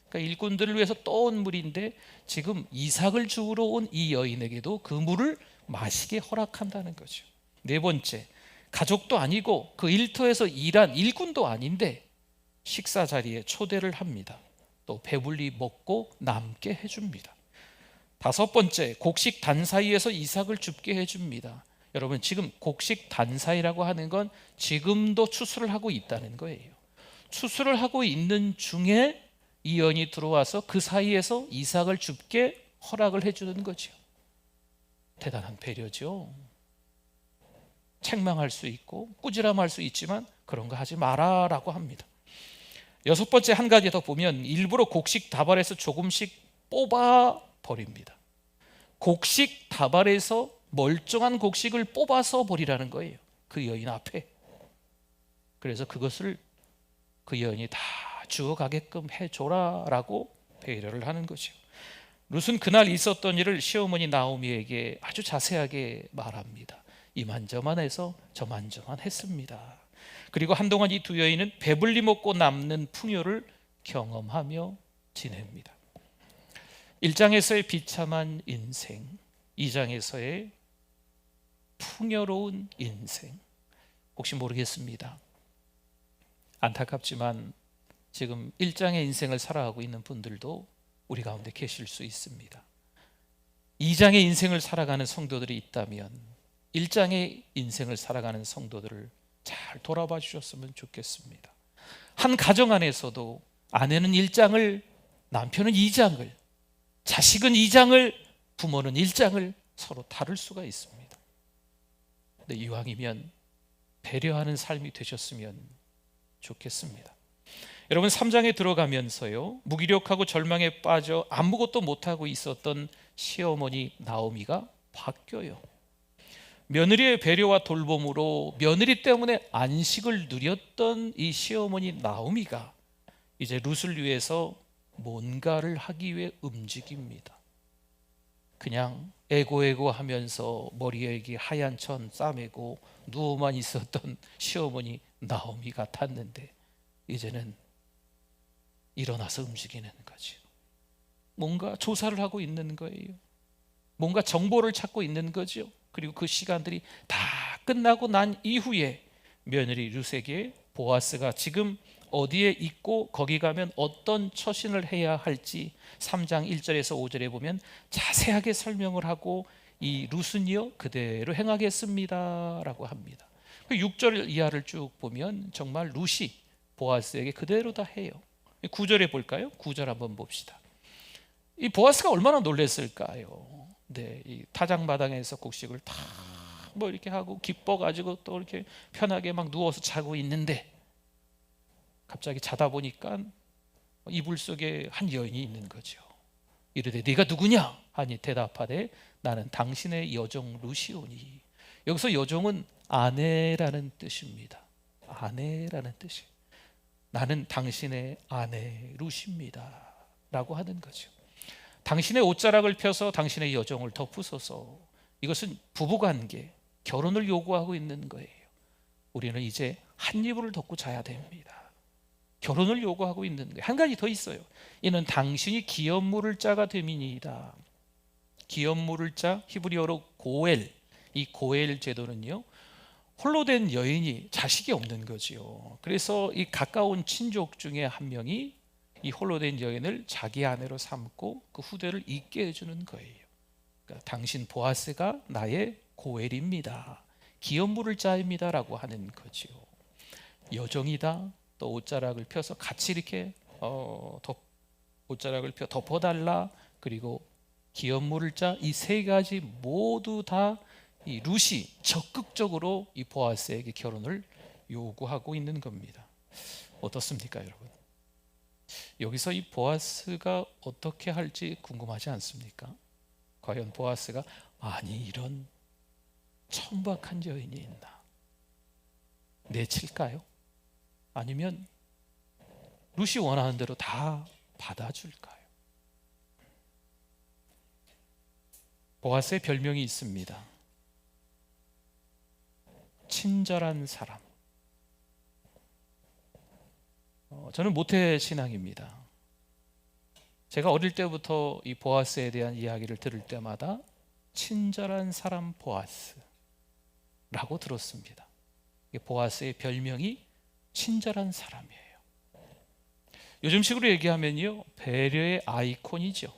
그러니까 일꾼들을 위해서 떠온 물인데 지금 이삭을 주우러 온 이 여인에게도 그 물을 마시게 허락한다는 거죠. 네 번째, 가족도 아니고 그 일터에서 일한 일꾼도 아닌데 식사 자리에 초대를 합니다. 또 배불리 먹고 남게 해줍니다. 다섯 번째, 곡식 단 사이에서 이삭을 줍게 해줍니다. 여러분 지금 곡식 단 사이라고 하는 건 지금도 추수를 하고 있다는 거예요. 추수를 하고 있는 중에 이 여인이 들어와서 그 사이에서 이삭을 줍게 허락을 해주는 거죠. 대단한 배려죠. 책망할 수 있고 꾸지람할 수 있지만 그런 거 하지 마라라고 합니다. 여섯 번째, 한 가지 더 보면 일부러 곡식 다발에서 조금씩 뽑아 버립니다. 곡식 다발에서 멀쩡한 곡식을 뽑아서 버리라는 거예요. 그 여인 앞에. 그래서 그것을 그 여인이 다 주워가게끔 해줘라라고 배려를 하는 거죠. 룻은 그날 있었던 일을 시어머니 나오미에게 아주 자세하게 말합니다. 이만저만해서 저만저만했습니다. 그리고 한동안 이 두 여인은 배불리 먹고 남는 풍요를 경험하며 지냅니다. 1장에서의 비참한 인생, 2장에서의 풍요로운 인생. 혹시 모르겠습니다. 안타깝지만 지금 1장의 인생을 살아가고 있는 분들도 우리 가운데 계실 수 있습니다. 2장의 인생을 살아가는 성도들이 있다면 1장의 인생을 살아가는 성도들을 잘 돌아봐 주셨으면 좋겠습니다. 한 가정 안에서도 아내는 1장을, 남편은 2장을 자식은 2장을, 부모는 1장을 서로 다룰 수가 있습니다. 근데 이왕이면 배려하는 삶이 되셨으면 좋겠습니다. 여러분, 3장에 들어가면서요, 무기력하고 절망에 빠져 아무것도 못하고 있었던 시어머니 나오미가 바뀌어요. 며느리의 배려와 돌봄으로 며느리 때문에 안식을 누렸던 이 시어머니 나오미가 이제 룻을 위해서 뭔가를 하기 위해 움직입니다. 그냥 에고에고 하면서 머리에 이렇게 하얀 천 싸매고 누워만 있었던 시어머니 나오미 같았는데 이제는 일어나서 움직이는 거죠. 뭔가 조사를 하고 있는 거예요. 뭔가 정보를 찾고 있는 거죠. 그리고 그 시간들이 다 끝나고 난 이후에 며느리 룻에게 보아스가 지금 어디에 있고 거기 가면 어떤 처신을 해야 할지 3장 1절에서 5절에 보면 자세하게 설명을 하고 이 룻은요 그대로 행하겠습니다 라고 합니다. 6절 이하를 쭉 보면 정말 룻이 보아스에게 그대로 다 해요. 9절에 볼까요? 9절 한번 봅시다. 이 보아스가 얼마나 놀랐을까요? 네, 이 타작마당에서 곡식을 다 뭐 이렇게 하고 기뻐가지고 또 이렇게 편하게 막 누워서 자고 있는데 갑자기 자다 보니까 이불 속에 한 여인이 있는 거죠. 이르되 네가 누구냐 하니 대답하되 나는 당신의 여종 룻이오니. 여기서 여종은 아내라는 뜻입니다. 아내라는 뜻이에요. 나는 당신의 아내 룻입니다 라고 하는 거죠. 당신의 옷자락을 펴서 당신의 여종을 덮으소서. 이것은 부부관계, 결혼을 요구하고 있는 거예요. 우리는 이제 한 이불을 덮고 자야 됩니다. 결혼을 요구하고 있는 거예요. 한 가지 더 있어요. 이는 당신이 기업 물을 자가 됨이니이다. 기업 물을 자, 히브리어로 고엘. 이 고엘 제도는요, 홀로 된 여인이 자식이 없는 거지요. 그래서 이 가까운 친족 중에 한 명이 이 홀로 된 여인을 자기 아내로 삼고 그 후대를 잇게 해주는 거예요. 그러니까 당신 보아스가 나의 고엘입니다. 기업 물을 자입니다 라고 하는 거지요. 여종이다, 또 옷자락을 펴서 같이 이렇게 옷자락을 펴 덮어달라, 그리고 기업 물을 자, 이 세 가지 모두 다 이 룻이 적극적으로 이 보아스에게 결혼을 요구하고 있는 겁니다. 어떻습니까, 여러분? 여기서 이 보아스가 어떻게 할지 궁금하지 않습니까? 과연 보아스가 아니 이런 천박한 여인이 있나 내칠까요? 아니면 룻이 원하는 대로 다 받아줄까요? 보아스의 별명이 있습니다. 친절한 사람. 저는 모태신앙입니다. 제가 어릴 때부터 이 보아스에 대한 이야기를 들을 때마다 친절한 사람 보아스라고 들었습니다. 보아스의 별명이 친절한 사람이에요. 요즘식으로 얘기하면요, 배려의 아이콘이죠.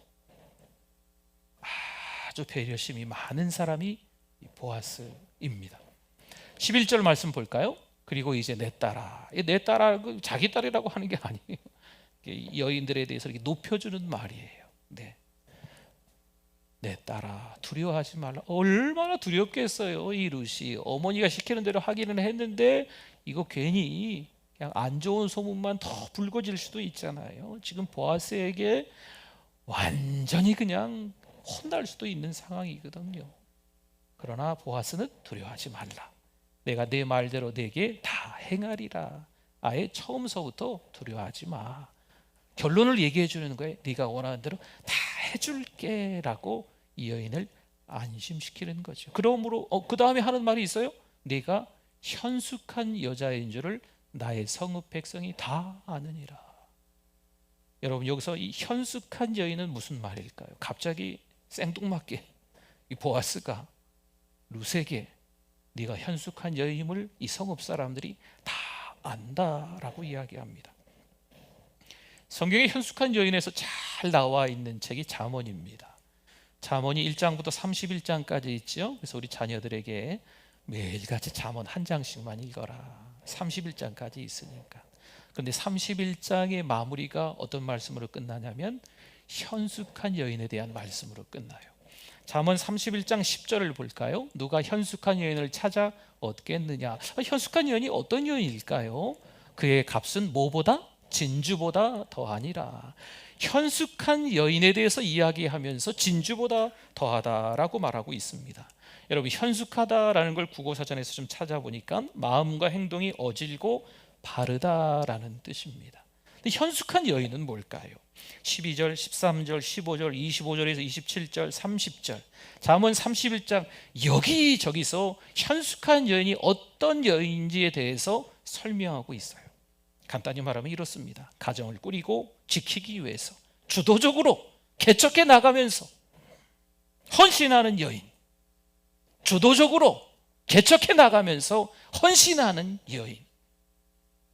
아주 배려심이 많은 사람이 보아스입니다. 11절 말씀 볼까요? 그리고 이제 내 딸아. 내 딸아, 자기 딸이라고 하는 게 아니에요. 여인들에 대해서 이렇게 높여주는 말이에요. 네. 내 딸아, 두려워하지 말라. 얼마나 두렵겠어요. 이 룻이 어머니가 시키는 대로 하기는 했는데 이거 괜히 그냥 안 좋은 소문만 더 불거질 수도 있잖아요. 지금 보아스에게 완전히 그냥 혼날 수도 있는 상황이거든요. 그러나 보아스는 두려워하지 말라. 내가 내 말대로 내게 다 행하리라. 아예 처음서부터 두려워하지 마. 결론을 얘기해 주는 거예요. 네가 원하는 대로 다 해줄게 라고 이 여인을 안심시키는 거죠. 그러므로 그 다음에 하는 말이 있어요. 네가 현숙한 여자인 줄을 나의 성읍 백성이 다 아느니라. 여러분, 여기서 이 현숙한 여인은 무슨 말일까요? 갑자기 생뚱맞게 이 보아스가 룻에게 네가 현숙한 여인임을 이 성읍 사람들이 다 안다라고 이야기합니다. 성경에 현숙한 여인에서 잘 나와 있는 책이 잠언입니다. 잠언이 1장부터 31장까지 있죠. 그래서 우리 자녀들에게 매일같이 잠언 한 장씩만 읽어라. 31장까지 있으니까. 그런데 31장의 마무리가 어떤 말씀으로 끝나냐면 현숙한 여인에 대한 말씀으로 끝나요. 잠언 31장 10절을 볼까요? 누가 현숙한 여인을 찾아 얻겠느냐. 현숙한 여인이 어떤 여인일까요? 그의 값은 뭐보다? 진주보다 더하니라. 현숙한 여인에 대해서 이야기하면서 진주보다 더하다라고 말하고 있습니다. 여러분, 현숙하다라는 걸 국어사전에서 좀 찾아보니까 마음과 행동이 어질고 바르다라는 뜻입니다. 근데 현숙한 여인은 뭘까요? 12절, 13절, 15절, 25절에서 27절, 30절, 잠언 31장 여기저기서 현숙한 여인이 어떤 여인인지에 대해서 설명하고 있어요. 간단히 말하면 이렇습니다. 가정을 꾸리고 지키기 위해서 주도적으로 개척해 나가면서 헌신하는 여인, 주도적으로 개척해 나가면서 헌신하는 여인,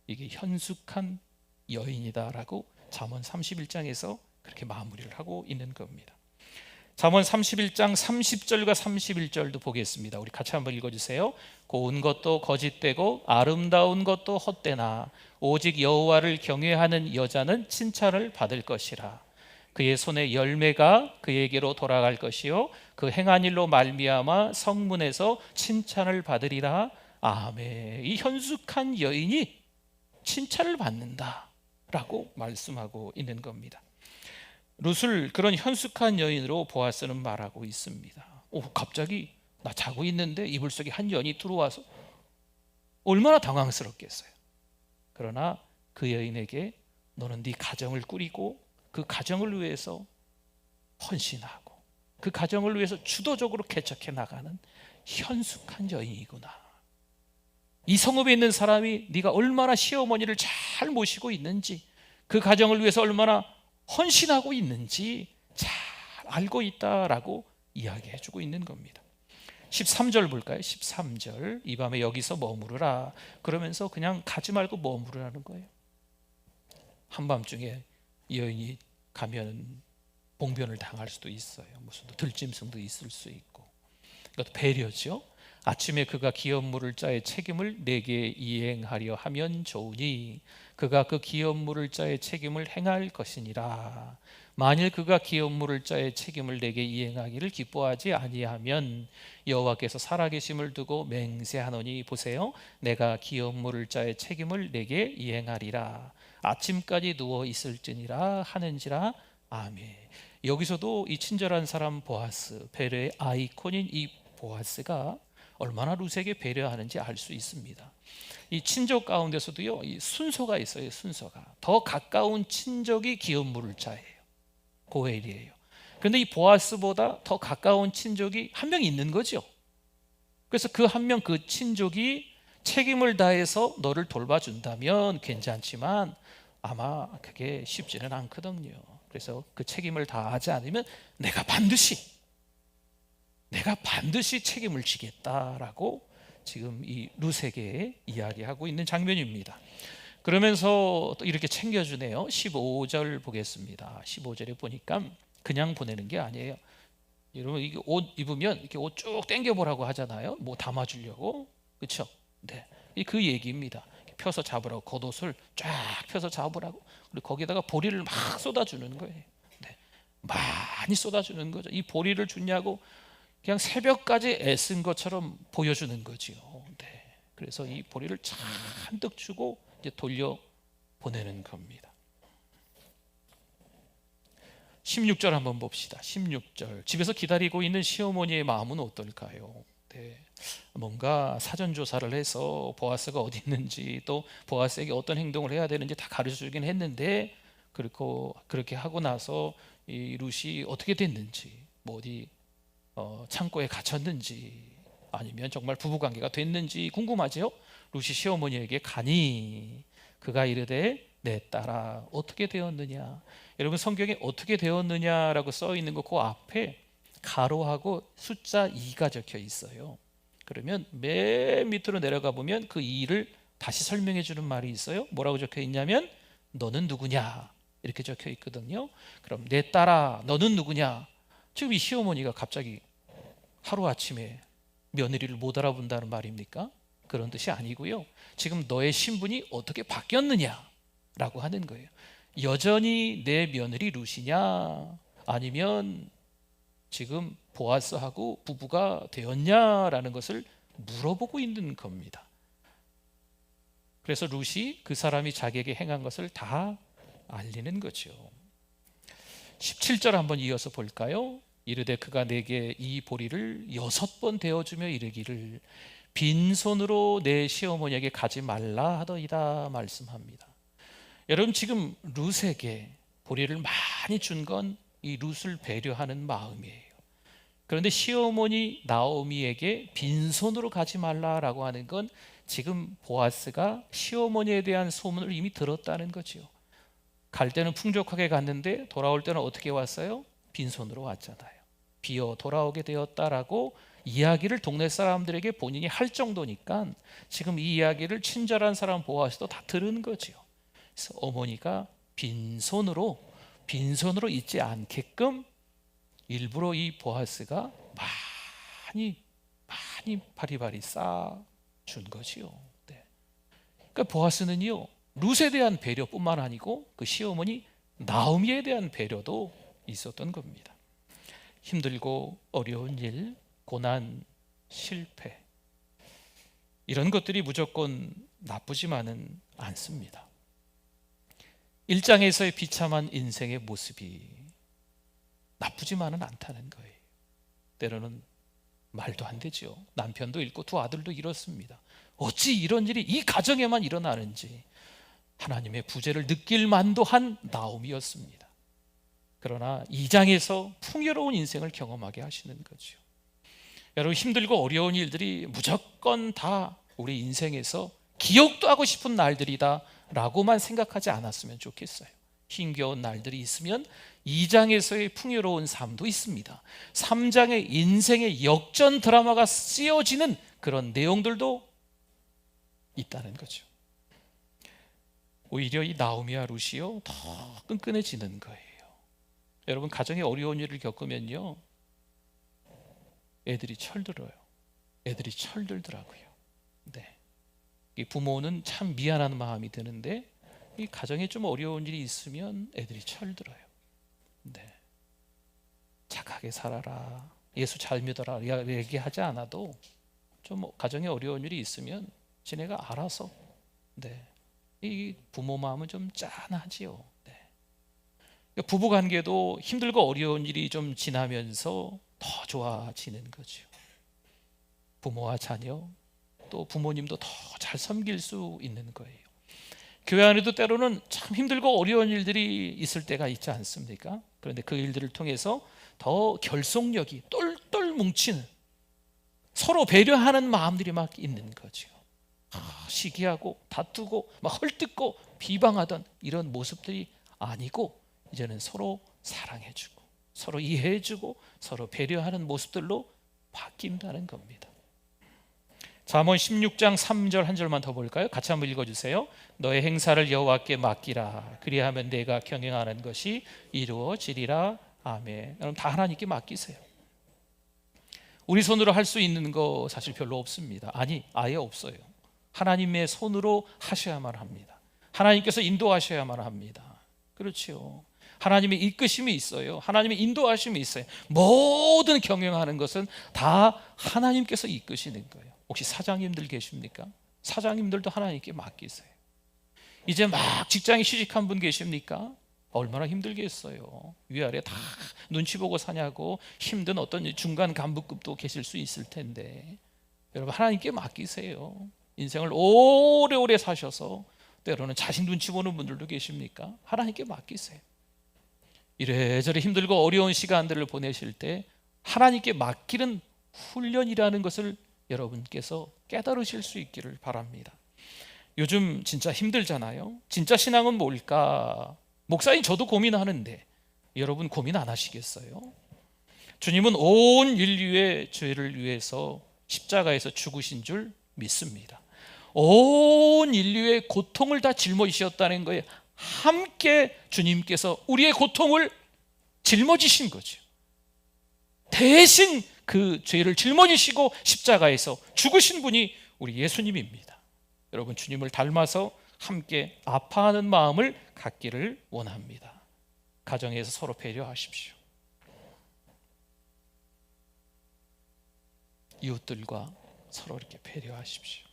이게 현숙한 여인이다라고 잠언 31장에서 그렇게 마무리를 하고 있는 겁니다. 잠언 31장 30절과 31절도 보겠습니다. 우리 같이 한번 읽어주세요. 고운 것도 거짓되고 아름다운 것도 헛되나 오직 여호와를 경외하는 여자는 칭찬을 받을 것이라. 그의 손의 열매가 그에게로 돌아갈 것이요 그 행한 일로 말미암아 성문에서 칭찬을 받으리라. 아멘. 이 현숙한 여인이 칭찬을 받는다라고 말씀하고 있는 겁니다. 룻을 그런 현숙한 여인으로 보아스는 말하고 있습니다. 갑자기 나 자고 있는데 이불 속에 한 여인이 들어와서 얼마나 당황스럽겠어요. 그러나 그 여인에게 너는 네 가정을 꾸리고 그 가정을 위해서 헌신하고 그 가정을 위해서 주도적으로 개척해 나가는 현숙한 여인이구나. 이 성읍에 있는 사람이 네가 얼마나 시어머니를 잘 모시고 있는지, 그 가정을 위해서 얼마나 헌신하고 있는지 잘 알고 있다라고 이야기해 주고 있는 겁니다. 13절 볼까요? 13절, 이 밤에 여기서 머무르라. 그러면서 그냥 가지 말고 머무르라는 거예요. 한밤중에 여인이 가면 봉변을 당할 수도 있어요. 무슨 들짐승도 있을 수 있고. 이것도 배려죠. 아침에 그가 기업 물을 자의 책임을 내게 이행하려 하면 좋으니 그가 그 기업 물을 자의 책임을 행할 것이니라. 만일 그가 기업 물을 자의 책임을 내게 이행하기를 기뻐하지 아니하면 여호와께서 살아계심을 두고 맹세하노니 보세요, 내가 기업 물을 자의 책임을 내게 이행하리라. 아침까지 누워 있을지니라 하는지라. 아멘. 여기서도 이 친절한 사람 보아스, 배려의 아이콘인 이 보아스가 얼마나 룻에게 배려하는지 알 수 있습니다. 이 친족 가운데서도요, 이 순서가 있어요. 순서가 더 가까운 친족이 기업 물을 자예요. 고엘이에요. 그런데 이 보아스보다 더 가까운 친족이 한 명 있는 거죠. 그래서 그 한 명, 그 친족이 책임을 다해서 너를 돌봐준다면 괜찮지만 아마 그게 쉽지는 않거든요. 그래서 그 책임을 다하지 않으면 내가 반드시 책임을 지겠다라고 지금 이 룻에게 이야기하고 있는 장면입니다. 그러면서 또 이렇게 챙겨주네요. 15절 보겠습니다. 15절에 보니까 그냥 보내는 게 아니에요. 여러분, 이게 옷 입으면 이렇게 옷 쭉 당겨보라고 하잖아요. 뭐 담아주려고, 그렇죠? 네, 그 얘기입니다. 펴서 잡으라고, 겉옷을 쫙 펴서 잡으라고. 그리고 거기다가 보리를 막 쏟아주는 거예요. 네, 많이 쏟아주는 거죠. 이 보리를 주냐고 그냥 새벽까지 애쓴 것처럼 보여주는 거죠. 네, 그래서 이 보리를 잔뜩 주고 이제 돌려 보내는 겁니다. 16절 한번 봅시다. 16절, 집에서 기다리고 있는 시어머니의 마음은 어떨까요? 네, 뭔가 사전 조사를 해서 보아스가 어디 있는지, 또 보아스에게 어떤 행동을 해야 되는지 다 가르쳐 주긴 했는데, 그렇게 하고 나서 이 룻이 어떻게 됐는지, 뭐 어디 창고에 갇혔는지, 아니면 정말 부부관계가 됐는지 궁금하죠? 룻이 시어머니에게 가니 그가 이르되 내 딸아 어떻게 되었느냐. 여러분, 성경에 어떻게 되었느냐라고 써 있는 거 그 앞에 가로하고 숫자 2가 적혀 있어요. 그러면 맨 밑으로 내려가 보면 그 2를 다시 설명해 주는 말이 있어요. 뭐라고 적혀 있냐면 너는 누구냐 이렇게 적혀 있거든요. 그럼 내 딸아 너는 누구냐. 지금 이 시어머니가 갑자기 하루아침에 며느리를 못 알아본다는 말입니까? 그런 뜻이 아니고요. 지금 너의 신분이 어떻게 바뀌었느냐라고 하는 거예요. 여전히 내 며느리 룻이냐 아니면 지금 보아스하고 부부가 되었냐라는 것을 물어보고 있는 겁니다. 그래서 룻이 그 사람이 자기에게 행한 것을 다 알리는 거죠. 17절 한번 이어서 볼까요? 이르되 그가 내게 이 보리를 6번 대어주며 이르기를 빈손으로 내 시어머니에게 가지 말라 하더이다 말씀합니다. 여러분, 지금 룻에게 보리를 많이 준 건 이 룻을 배려하는 마음이에요. 그런데 시어머니 나오미에게 빈손으로 가지 말라라고 하는 건 지금 보아스가 시어머니에 대한 소문을 이미 들었다는 거죠. 갈 때는 풍족하게 갔는데 돌아올 때는 어떻게 왔어요? 빈손으로 왔잖아요. 비어 돌아오게 되었다라고 이야기를 동네 사람들에게 본인이 할 정도니까 지금 이 이야기를 친절한 사람 보아스도 다 들은 거죠. 그래서 어머니가 빈손으로 있지 않게끔 일부러 이 보아스가 많이 바리바리 싸준 거지요. 네. 그러니까 보아스는요, 룻에 대한 배려뿐만 아니고 그 시어머니 나오미에 대한 배려도 있었던 겁니다. 힘들고 어려운 일, 고난, 실패, 이런 것들이 무조건 나쁘지만은 않습니다. 일장에서의 비참한 인생의 모습이 나쁘지만은 않다는 거예요. 때로는 말도 안 되죠. 남편도 잃고 두 아들도 잃었습니다. 어찌 이런 일이 이 가정에만 일어나는지 하나님의 부재를 느낄 만도 한 나오미였습니다. 그러나 2장에서 풍요로운 인생을 경험하게 하시는 거죠. 여러분, 힘들고 어려운 일들이 무조건 다 우리 인생에서 기억도 하고 싶은 날들이다 라고만 생각하지 않았으면 좋겠어요. 힘겨운 날들이 있으면 2장에서의 풍요로운 삶도 있습니다. 3장의 인생의 역전 드라마가 쓰여지는 그런 내용들도 있다는 거죠. 오히려 이 나오미와 룻이요, 더 끈끈해지는 거예요. 여러분, 가정에 어려운 일을 겪으면요, 애들이 철들어요. 애들이 철들더라고요. 네. 이 부모는 참 미안한 마음이 드는데 이 가정에 좀 어려운 일이 있으면 애들이 철들어요. 네. 착하게 살아라, 예수 잘 믿어라 얘기하지 않아도 좀 가정에 어려운 일이 있으면 지네가 알아서, 네, 이 부모 마음은 좀 짠하지요. 네. 부부 관계도 힘들고 어려운 일이 좀 지나면서 더 좋아지는 거죠. 부모와 자녀, 또 부모님도 더 잘 섬길 수 있는 거예요. 교회 안에도 때로는 참 힘들고 어려운 일들이 있을 때가 있지 않습니까? 그런데 그 일들을 통해서 더 결속력이 똘똘 뭉치는, 서로 배려하는 마음들이 막 있는 거죠. 시기하고 다투고 막 헐뜯고 비방하던 이런 모습들이 아니고 이제는 서로 사랑해주고 서로 이해해주고 서로 배려하는 모습들로 바뀐다는 겁니다. 잠언 16장 3절 한 절만 더 볼까요? 같이 한번 읽어주세요. 너의 행사를 여호와께 맡기라. 그리하면 내가 경영하는 것이 이루어지리라. 아멘. 여러분, 다 하나님께 맡기세요. 우리 손으로 할 수 있는 거 사실 별로 없습니다. 아니, 아예 없어요. 하나님의 손으로 하셔야만 합니다. 하나님께서 인도하셔야만 합니다. 그렇죠. 하나님의 이끄심이 있어요. 하나님의 인도하심이 있어요. 모든 경영하는 것은 다 하나님께서 이끄시는 거예요. 혹시 사장님들 계십니까? 사장님들도 하나님께 맡기세요. 이제 막 직장에 취직한 분 계십니까? 얼마나 힘들겠어요. 위아래 다 눈치 보고 사냐고 힘든 어떤 중간 간부급도 계실 수 있을 텐데, 여러분, 하나님께 맡기세요. 인생을 오래오래 사셔서 때로는 자신 눈치 보는 분들도 계십니까? 하나님께 맡기세요. 이래저래 힘들고 어려운 시간들을 보내실 때 하나님께 맡기는 훈련이라는 것을 여러분께서 깨달으실 수 있기를 바랍니다. 요즘 진짜 힘들잖아요. 진짜 신앙은 뭘까? 목사님, 저도 고민하는데 여러분 고민 안 하시겠어요? 주님은 온 인류의 죄를 위해서 십자가에서 죽으신 줄 믿습니다. 온 인류의 고통을 다 짊어지셨다는 거예요. 함께 주님께서 우리의 고통을 짊어지신 거죠. 대신 그 죄를 짊어지시고 십자가에서 죽으신 분이 우리 예수님입니다. 여러분, 주님을 닮아서 함께 아파하는 마음을 갖기를 원합니다. 가정에서 서로 배려하십시오. 이웃들과 서로 이렇게 배려하십시오.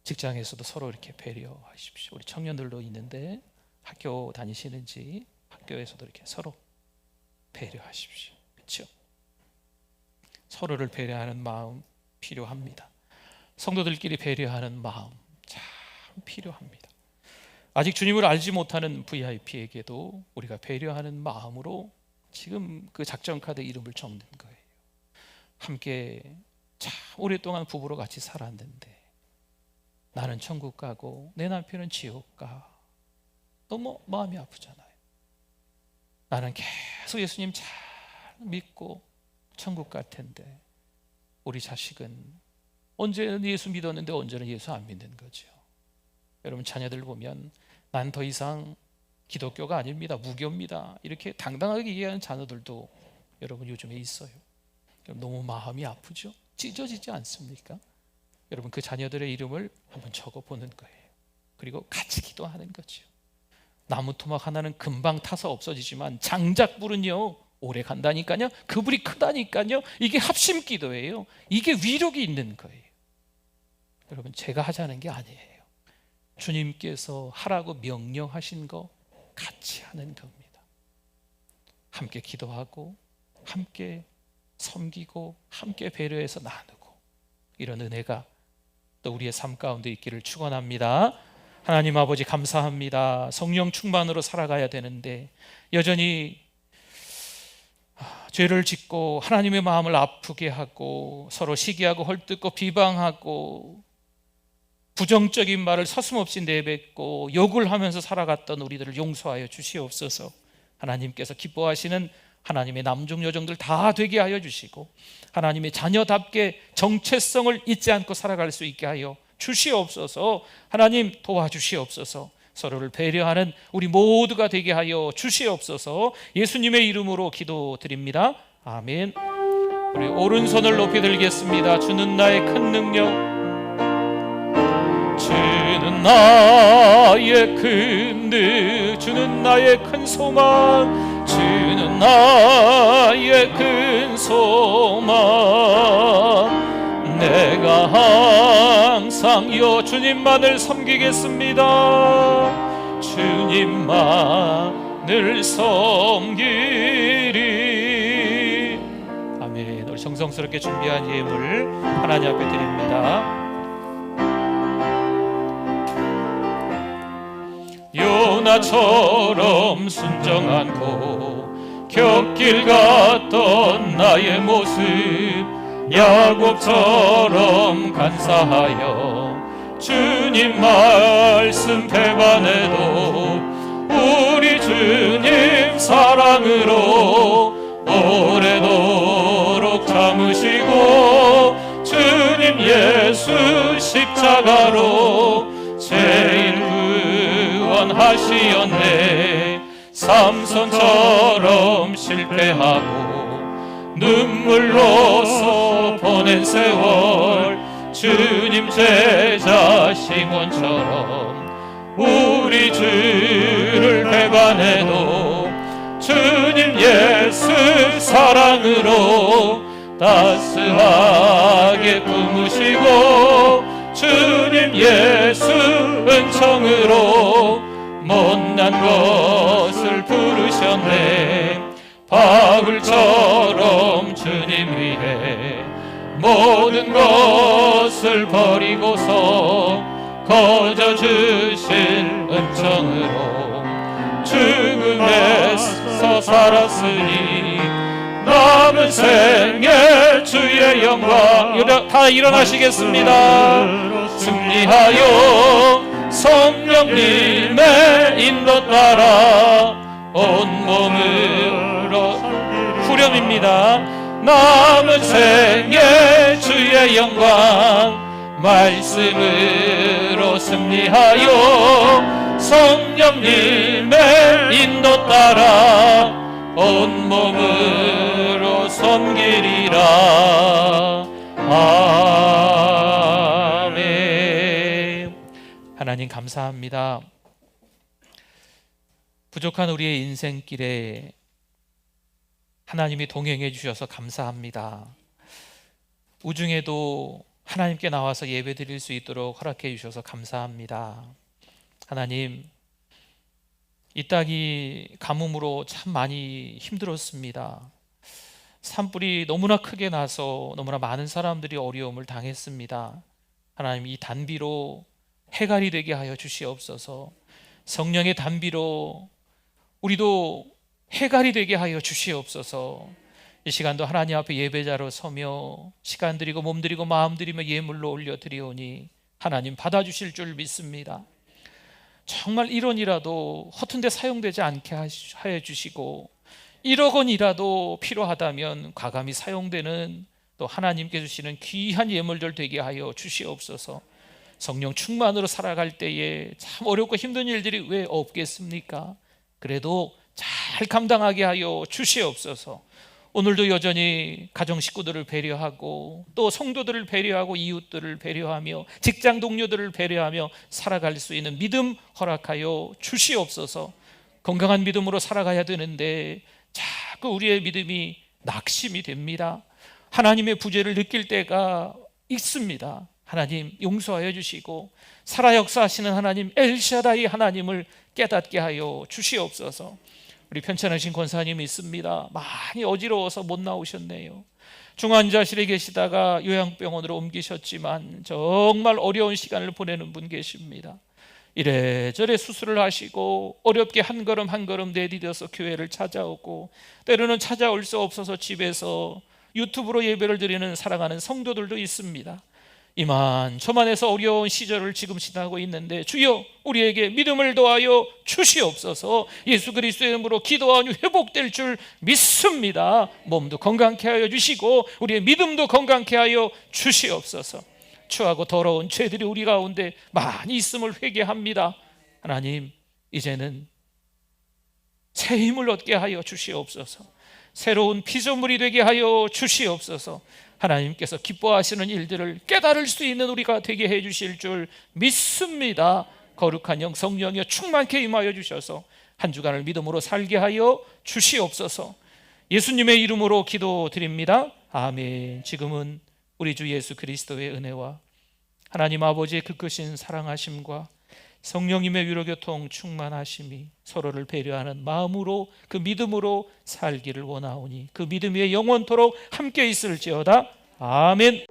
직장에서도 서로 이렇게 배려하십시오. 우리 청년들도 있는데 학교 다니시는지 학교에서도 이렇게 서로 배려하십시오. 그렇죠? 서로를 배려하는 마음 필요합니다. 성도들끼리 배려하는 마음 참 필요합니다. 아직 주님을 알지 못하는 VIP에게도 우리가 배려하는 마음으로 지금 그 작전 카드 이름을 적는 거예요. 함께 참 오랫동안 부부로 같이 살았는데 나는 천국 가고 내 남편은 지옥 가. 너무 마음이 아프잖아요. 나는 계속 예수님 잘 믿고 천국 갈 텐데 우리 자식은 언제는 예수 믿었는데 언제는 예수 안 믿는 거죠. 여러분 자녀들 보면 난 더 이상 기독교가 아닙니다, 무교입니다, 이렇게 당당하게 얘기하는 자녀들도 여러분 요즘에 있어요. 너무 마음이 아프죠? 찢어지지 않습니까? 여러분 그 자녀들의 이름을 한번 적어보는 거예요. 그리고 같이 기도하는 거죠. 나무 토막 하나는 금방 타서 없어지지만 장작불은요 오래 간다니까요. 그 불이 크다니까요. 이게 합심 기도예요. 이게 위력이 있는 거예요. 여러분 제가 하자는 게 아니에요. 주님께서 하라고 명령하신 거 같이 하는 겁니다. 함께 기도하고 함께 섬기고 함께 배려해서 나누고 이런 은혜가 또 우리의 삶 가운데 있기를 축원합니다. 하나님 아버지 감사합니다. 성령 충만으로 살아가야 되는데 여전히 죄를 짓고 하나님의 마음을 아프게 하고 서로 시기하고 헐뜯고 비방하고 부정적인 말을 서슴없이 내뱉고 욕을 하면서 살아갔던 우리들을 용서하여 주시옵소서. 하나님께서 기뻐하시는 하나님의 남종 여종들 다 되게 하여 주시고 하나님의 자녀답게 정체성을 잊지 않고 살아갈 수 있게 하여 주시옵소서. 하나님 도와주시옵소서. 서로를 배려하는 우리 모두가 되게 하여 주시옵소서. 예수님의 이름으로 기도드립니다. 아멘. 우리 오른손을 높이 들겠습니다. 주는 나의 큰 능력, 주는 나의 큰 능, 주는 나의 큰 소망, 주는 나의 큰 소망. 내가 항상 주님만을 섬기겠습니다. 주님만을 섬기리. 아멘. 우리 정성스럽게 준비한 예물 하나님 앞에 드립니다. 요나처럼 순정하고 곁길 갔던 나의 모습, 야곱처럼 간사하여 주님 말씀 배반해도 우리 주님 사랑으로 오래도록 참으시고 주님 예수 십자가로 죄인 구원하시었네. 삼손처럼 실패하고 눈물로써 보낸 세월, 주님 제자 시몬처럼 우리 주를 배반해도 주님 예수 사랑으로 따스하게 품으시고 주님 예수 은총으로 못난 것을 부르셨네. 바울처럼 주님 위해 모든 것을 버리고서 거저 주신 은총으로 죽음에서 살았으니 남은 생애 주의 영광. 다 일어나시겠습니다. 승리하여 성령님의 인도 따라 온몸으로 후렴입니다. 남은 생애 주의 영광 말씀으로 승리하여 성령님의 인도 따라 온몸으로 섬기리라. 아멘. 하나님 감사합니다. 부족한 우리의 인생길에 하나님이 동행해 주셔서 감사합니다. 우중에도 하나님께 나와서 예배 드릴 수 있도록 허락해 주셔서 감사합니다. 하나님, 이 땅이 가뭄으로 참 많이 힘들었습니다. 산불이 너무나 크게 나서 너무나 많은 사람들이 어려움을 당했습니다. 하나님, 이 단비로 해갈이 되게 하여 주시옵소서. 성령의 단비로 우리도 해갈이 되게 하여 주시옵소서. 이 시간도 하나님 앞에 예배자로 서며 시간 드리고 몸 드리고 마음 드리며 예물로 올려드리오니 하나님 받아주실 줄 믿습니다. 정말 1원이라도 허튼 데 사용되지 않게 하여 주시고 1억 원이라도 필요하다면 과감히 사용되는 또 하나님께 주시는 귀한 예물들 되게 하여 주시옵소서. 성령 충만으로 살아갈 때에 참 어렵고 힘든 일들이 왜 없겠습니까? 그래도 잘 감당하게 하여 주시옵소서. 오늘도 여전히 가정 식구들을 배려하고 또 성도들을 배려하고 이웃들을 배려하며 직장 동료들을 배려하며 살아갈 수 있는 믿음 허락하여 주시옵소서. 건강한 믿음으로 살아가야 되는데 자꾸 우리의 믿음이 낙심이 됩니다. 하나님의 부재를 느낄 때가 있습니다. 하나님 용서하여 주시고 살아 역사하시는 하나님 엘샤다이 하나님을 깨닫게 하여 주시옵소서. 우리 편찮으신 권사님이 있습니다. 많이 어지러워서 못 나오셨네요. 중환자실에 계시다가 요양병원으로 옮기셨지만 정말 어려운 시간을 보내는 분 계십니다. 이래저래 수술을 하시고 어렵게 한 걸음 한 걸음 내디뎌서 교회를 찾아오고 때로는 찾아올 수 없어서 집에서 유튜브로 예배를 드리는 사랑하는 성도들도 있습니다. 이만저만해서 어려운 시절을 지금 지나고 있는데 주여 우리에게 믿음을 더하여 주시옵소서. 예수 그리스도의 이름으로 기도하니 회복될 줄 믿습니다. 몸도 건강케 하여 주시고 우리의 믿음도 건강케 하여 주시옵소서. 추하고 더러운 죄들이 우리 가운데 많이 있음을 회개합니다. 하나님 이제는 새 힘을 얻게 하여 주시옵소서. 새로운 피조물이 되게 하여 주시옵소서. 하나님께서 기뻐하시는 일들을 깨달을 수 있는 우리가 되게 해 주실 줄 믿습니다. 거룩한 영 성령이여 충만케 임하여 주셔서 한 주간을 믿음으로 살게 하여 주시옵소서. 예수님의 이름으로 기도드립니다. 아멘. 지금은 우리 주 예수 그리스도의 은혜와 하나님 아버지의 그 크신 사랑하심과 성령님의 위로교통 충만하심이 서로를 배려하는 마음으로 그 믿음으로 살기를 원하오니 그 믿음이 영원토록 함께 있을지어다. 아멘.